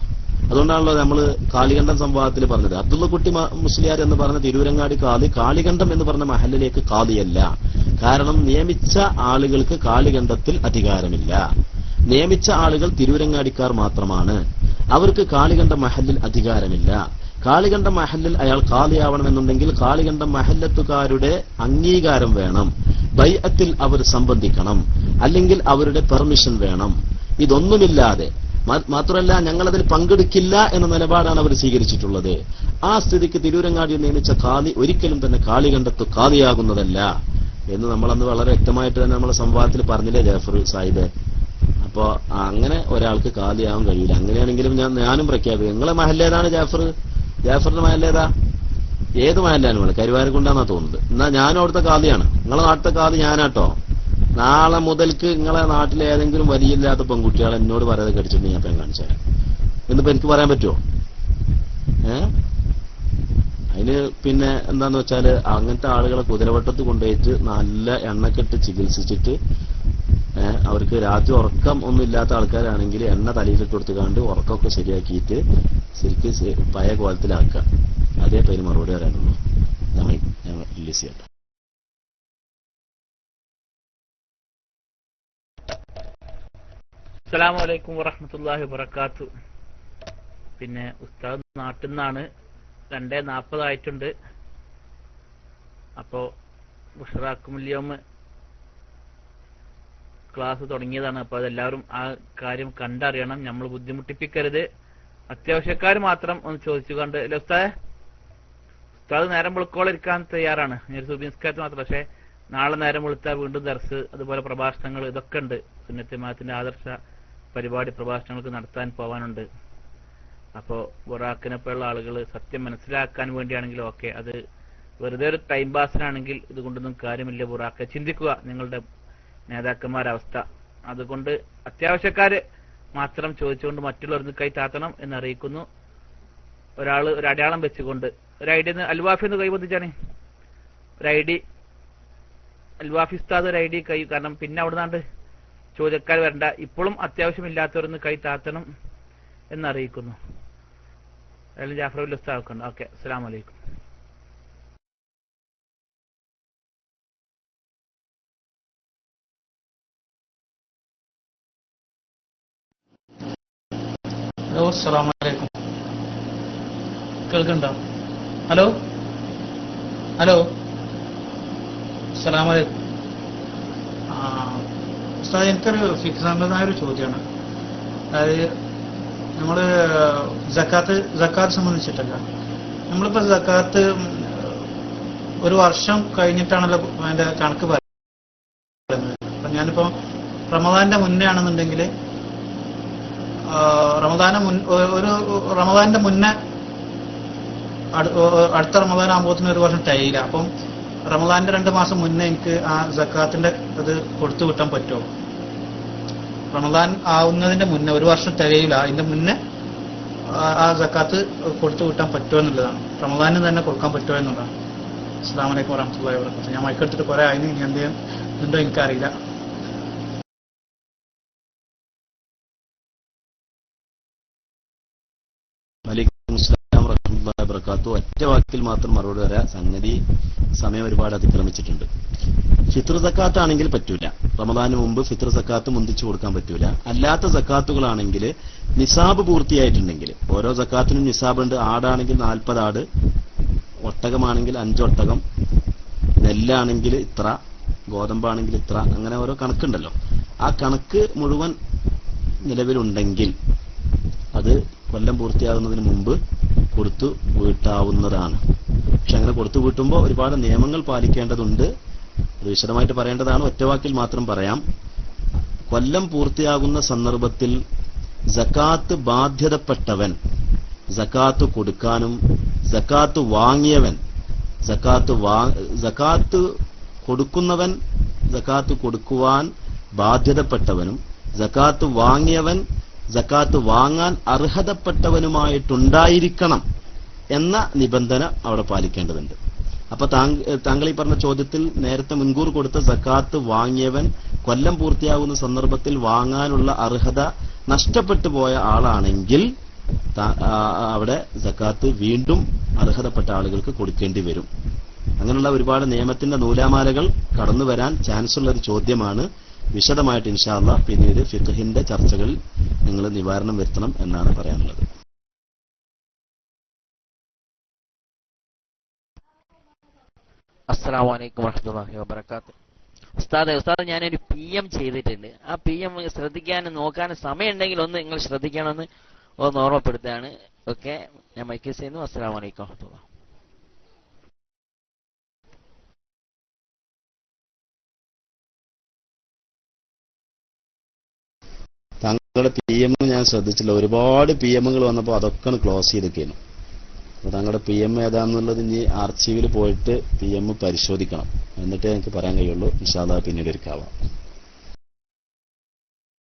അതുകൊണ്ടാണല്ലോ നമ്മൾ കാളികണ്ഠം സംവാദത്തിൽ പറഞ്ഞത്, അബ്ദുള്ളക്കുട്ടി മുസ്ലിയാർ എന്ന് പറഞ്ഞ തിരൂരങ്ങാടി ഖാദി കാളികണ്ഠം എന്ന് പറഞ്ഞ മഹല്ലിലേക്ക് ഖാദിയല്ല. കാരണം നിയമിച്ച ആളുകൾക്ക് കാളികണ്ഠത്തിൽ അധികാരമില്ല. നിയമിച്ച ആളുകൾ തിരൂരങ്ങാടിക്കാർ മാത്രമാണ്, അവർക്ക് കാളികണ്ഠം മഹല്ലിൽ അധികാരമില്ല. കാളികണ്ഠം മഹല്ലിൽ അയാൾ ഖാദിയാവണമെന്നുണ്ടെങ്കിൽ കാളികണ്ഠം മഹല്ലത്തുകാരുടെ അംഗീകാരം വേണം, ബൈഅത്തിൽ അവർ സംബന്ധിക്കണം, അല്ലെങ്കിൽ അവരുടെ പെർമിഷൻ വേണം. ഇതൊന്നുമില്ലാതെ മാത്രമല്ല ഞങ്ങളതിൽ പങ്കെടുക്കില്ല എന്ന നിലപാടാണ് അവർ സ്വീകരിച്ചിട്ടുള്ളത്. ആ സ്ഥിതിക്ക് തിരൂരങ്ങാടി നിയമിച്ച ഖാദി ഒരിക്കലും തന്നെ കാളികണ്ഠത്ത് ഖാദിയാകുന്നതല്ല എന്ന് നമ്മളന്ന് വളരെ വ്യക്തമായിട്ട് തന്നെ നമ്മളെ സംവാദത്തിൽ പറഞ്ഞില്ലേ ജാഫർ സാഹിബ്. അപ്പോ അങ്ങനെ ഒരാൾക്ക് ഖാദിയാവാൻ കഴിയില്ല. അങ്ങനെയാണെങ്കിലും ഞാനും പ്രഖ്യാപിക്കും. നിങ്ങളെ മഹല്ലേതാണ് ജാഫറിന്റെ മഹല്ലേതാ? ഏത് മഹല്ലാണ് നിങ്ങൾ? കരുവാരക്കുണ്ടാന്നാ തോന്നുന്നത്. എന്നാ ഞാനും അവിടുത്തെ ഖാദിയാണ്, നിങ്ങളെ നാട്ടിലത്തെ ഖാദി ഞാനാട്ടോ. നാളെ മുതൽക്ക് നിങ്ങളെ നാട്ടിലെ ഏതെങ്കിലും വലിയില്ലാത്ത പെൺകുട്ടികൾ എന്നോട് പറയാതെ കടിച്ചിട്ട് ഞാൻ പെൺ കാണിച്ചു തരാം എന്നിപ്പോ എനിക്ക് പറയാൻ പറ്റുമോ? അതിന് പിന്നെ എന്താന്ന് വെച്ചാല് അങ്ങനത്തെ ആളുകളെ കുതിരവട്ടത്ത് കൊണ്ടുപോയിട്ട് നല്ല എണ്ണക്കെട്ട് ചികിത്സിച്ചിട്ട് അവർക്ക് രാത്രി ഉറക്കം ഒന്നും ഇല്ലാത്ത ആൾക്കാരാണെങ്കിൽ എണ്ണ തലയിലിട്ട് കൊടുത്തുകാണ്ട് ഉറക്കമൊക്കെ ശരിയാക്കിയിട്ട് ശരിക്കും പഴയ കോലത്തിലാക്കുക. അതേ പേര് മറുപടി പറയാനുള്ളൂ. ഞങ്ങൾ റിലീസ് ചെയ്യട്ടെ. അസ്സലാമു അലൈക്കും വറഹ്മത്തുള്ളാഹി വബറകാത്തു. പിന്നെ ഉസ്താദ് നാട്ടിൽ നിന്നാണ്, 2:40 ആയിട്ടുണ്ട്. അപ്പോ ബുഷ്റാക്കുമുല്യവും ക്ലാസ് തുടങ്ങിയതാണ്. അപ്പൊ അതെല്ലാവരും ആ കാര്യം കണ്ടറിയണം, നമ്മൾ ബുദ്ധിമുട്ടിപ്പിക്കരുത്. അത്യാവശ്യക്കാർ മാത്രം ഒന്ന് ചോദിച്ചുകൊണ്ട് അല്ലെ ഉസ്താദ് നേരം വെളുക്കോളിരിക്കാൻ തയ്യാറാണ്, സുബിൻസ്കാരത്ത് മാത്രം. പക്ഷെ നാളെ നേരം വെളുത്താൽ വീണ്ടും ദർസ്, അതുപോലെ പ്രഭാഷണങ്ങൾ ഇതൊക്കെ ഉണ്ട്. സുന്നത്ത് ജമാഅത്തിന്റെ ആദർശ പരിപാടി പ്രഭാഷണങ്ങൾക്ക് നടത്താൻ പോവാനുണ്ട്. അപ്പോൾ ബുറാക്കിനെപ്പോലുള്ള ആളുകൾ സത്യം മനസ്സിലാക്കാൻ വേണ്ടിയാണെങ്കിലും ഒക്കെ, അത് വെറുതെ ഒരു ടൈം പാസിനാണെങ്കിൽ ഇതുകൊണ്ടൊന്നും കാര്യമില്ല. ബുറാക്കെ ചിന്തിക്കുക നിങ്ങളുടെ നേതാക്കന്മാരുടെ അവസ്ഥ. അതുകൊണ്ട് അത്യാവശ്യക്കാര് മാത്രം ചോദിച്ചുകൊണ്ട് മറ്റുള്ളവർക്ക് കൈ താത്തണം എന്നറിയിക്കുന്നു. ഒരു അടയാളം വെച്ചുകൊണ്ട് ഒരു ഐഡി അൽവാഫി എന്ന് കൈബന്ധിച്ചാണ് ഒരു ഐഡി, അൽവാഫി ഉസ്താദ് ഒരു ഐഡി കൈ, കാരണം പിന്നെ അവിടെ നിന്നാണ്ട് ചോദ്യക്കാർ വരണ്ട. ഇപ്പോഴും അത്യാവശ്യമില്ലാത്തവരൊന്ന് കൈ താത്തണം എന്നറിയിക്കുന്നു. അതിൽ ജാഫർ ഉസ്താദ് ഉണ്ട്. ഓക്കെ, അസ്സലാമു അലൈക്കും. ഹലോ, അസ്സലാമു അലൈക്കും. കേൾക്കണ്ടോ? ഹലോ ഹലോ, അസ്സലാമു അലൈക്കും. ഉസ്താദ്, എനിക്കൊരു ഫിക്സമായ ഒരു ചോദ്യമാണ്. അതായത് നമ്മള് സക്കാത്ത് സംബന്ധിച്ചിട്ടല്ല, നമ്മളിപ്പോ സക്കാത്ത് ഒരു വർഷം കഴിഞ്ഞിട്ടാണല്ലോ അതിന്റെ കണക്ക് പറയുന്നത്. അപ്പൊ ഞാനിപ്പോ റമദാന്റെ മുന്നേ ആണെന്നുണ്ടെങ്കിൽ റമദാന്റെ മുന്നേ അടുത്ത റമദാൻ ആകുമ്പോഴത്തേന് ഒരു വർഷം തികയില്ല. അപ്പം റമദാന്റെ 2 മാസം മുന്നേ എനിക്ക് ആ സക്കാത്തിന്റെ ഇത് കൊടുത്തു വിട്ടാൻ പറ്റുമോ? റമദാൻ ആവുന്നതിന്റെ മുന്നേ, ഒരു വർഷം തികയില്ല, അതിന്റെ മുന്നേ ആ സക്കാത്ത് കൊടുത്തു വിട്ടാൻ പറ്റുമോ എന്നുള്ളതാണ്. റമദാനിന് തന്നെ കൊടുക്കാൻ പറ്റുമോ എന്നുള്ളതാണ്. അസ്സലാമു അലൈക്കും വറഹ്മത്തുള്ളാഹി വബറകാതുഹു. ഞാൻ മൈക്കെടുത്തിട്ട് കുറെ ആയി, ഇനി എന്തെങ്കിലും ഉണ്ടോ എനിക്കറിയില്ല. വലൈക്കും അസ്സലാം വറഹ്മത്തുള്ളാഹി വബറകാതുഹു. ഒറ്റ വാക്കിൽ മാത്രം മറുപടി വരാം. സംഗതി സമയം ഒരുപാട് അതിക്രമിച്ചിട്ടുണ്ട്. ഫിത്ർ സക്കാത്ത് ആണെങ്കിൽ പറ്റൂല. റമദാന് മുമ്പ് ഫിത്ർ സക്കാത്ത് മുന്തിച്ചു കൊടുക്കാൻ പറ്റൂല. അല്ലാത്ത സക്കാത്തുകളാണെങ്കിൽ നിസാബ് പൂർത്തിയായിട്ടുണ്ടെങ്കിൽ, ഓരോ സക്കാത്തിനും നിസാബുണ്ട്. ആടാണെങ്കിൽ 40 ആട്, ഒട്ടകമാണെങ്കിൽ 5 ഒട്ടകം, നെല്ലാണെങ്കിൽ ഇത്ര, ഗോതമ്പാണെങ്കിൽ ഇത്ര, അങ്ങനെ ഓരോ കണക്കുണ്ടല്ലോ. ആ കണക്ക് മുഴുവൻ നിലവിലുണ്ടെങ്കിൽ അത് കൊല്ലം പൂർത്തിയാകുന്നതിന് മുമ്പ് കൊടുത്തു വീട്ടാവുന്നതാണ്. പക്ഷെ അങ്ങനെ കൊടുത്തു വീട്ടുമ്പോൾ ഒരുപാട് നിയമങ്ങൾ പാലിക്കേണ്ടതുണ്ട്. അത് വിശദമായിട്ട് പറയേണ്ടതാണ്. ഒറ്റവാക്കിൽ മാത്രം പറയാം. കൊല്ലം പൂർത്തിയാകുന്ന സന്ദർഭത്തിൽ സക്കാത്ത് ബാധ്യതപ്പെട്ടവൻ സക്കാത്ത് കൊടുക്കാനും സക്കാത്ത് വാങ്ങിയവൻ സക്കാത്ത് കൊടുക്കുന്നവൻ സക്കാത്ത് കൊടുക്കുവാൻ ബാധ്യതപ്പെട്ടവനും സക്കാത്ത് വാങ്ങിയവൻ സക്കാത്ത് വാങ്ങാൻ അർഹതപ്പെട്ടവനുമായിട്ടുണ്ടായിരിക്കണം എന്ന നിബന്ധന അവിടെ പാലിക്കേണ്ടതുണ്ട്. അപ്പൊ താങ്കൾ ഈ പറഞ്ഞ ചോദ്യത്തിൽ നേരത്തെ മുൻകൂർ കൊടുത്ത സക്കാത്ത് വാങ്ങിയവൻ കൊല്ലം പൂർത്തിയാകുന്ന സന്ദർഭത്തിൽ വാങ്ങാനുള്ള അർഹത നഷ്ടപ്പെട്ടു പോയ ആളാണെങ്കിൽ അവിടെ സക്കാത്ത് വീണ്ടും അർഹതപ്പെട്ട ആളുകൾക്ക് കൊടുക്കേണ്ടി വരും. അങ്ങനെയുള്ള ഒരുപാട് നിയമത്തിന്റെ നൂലാമാലകൾ കടന്നു വരാൻ ചാൻസ് ഉള്ള ഒരു ചോദ്യമാണ്. വിശദമായിട്ട് ഇൻഷാ അല്ലാഹ് പിന്നീട് ഫിഖ്ഹിന്റെ ചർച്ചകളിൽ നിങ്ങൾ നിവാരണം വരുത്തണം എന്നാണ് പറയാനുള്ളത്. അസ്സലാമു അലൈക്കും വറഹ്മത്തുള്ളാഹി വബറകാതുഹു. ഉസ്താദ് ഞാനൊരു PM ചെയ്തിട്ടുണ്ട്. ആ PM ശ്രദ്ധിക്കാനും നോക്കാനും സമയമുണ്ടെങ്കിൽ ഒന്ന് നിങ്ങൾ ശ്രദ്ധിക്കണമെന്ന് ഒന്ന് ഓർമ്മപ്പെടുത്തുകയാണ്. ഓക്കെ, ഞാൻ മൈക്ക് ചെയ്യുന്നു. അസ്സലാമു അലൈക്കും വറഹ്മത്തുള്ളാഹി. താങ്കളുടെ PM ഞാൻ ശ്രദ്ധിച്ചില്ല. ഒരുപാട് PMകൾ വന്നപ്പോൾ അതൊക്കെ ക്ലോസ് ചെയ്തൊക്കെയാണ്. അപ്പൊ താങ്കളുടെ PM ഏതാണെന്നുള്ളത് ഇനി ആർച്ചീവിൽ പോയിട്ട് PM പരിശോധിക്കണം. എന്നിട്ടേ എനിക്ക് പറയാൻ കഴിയുള്ളൂ. ഇൻഷാ അല്ലാഹ് പിന്നീട് ഒരുക്കാവാം.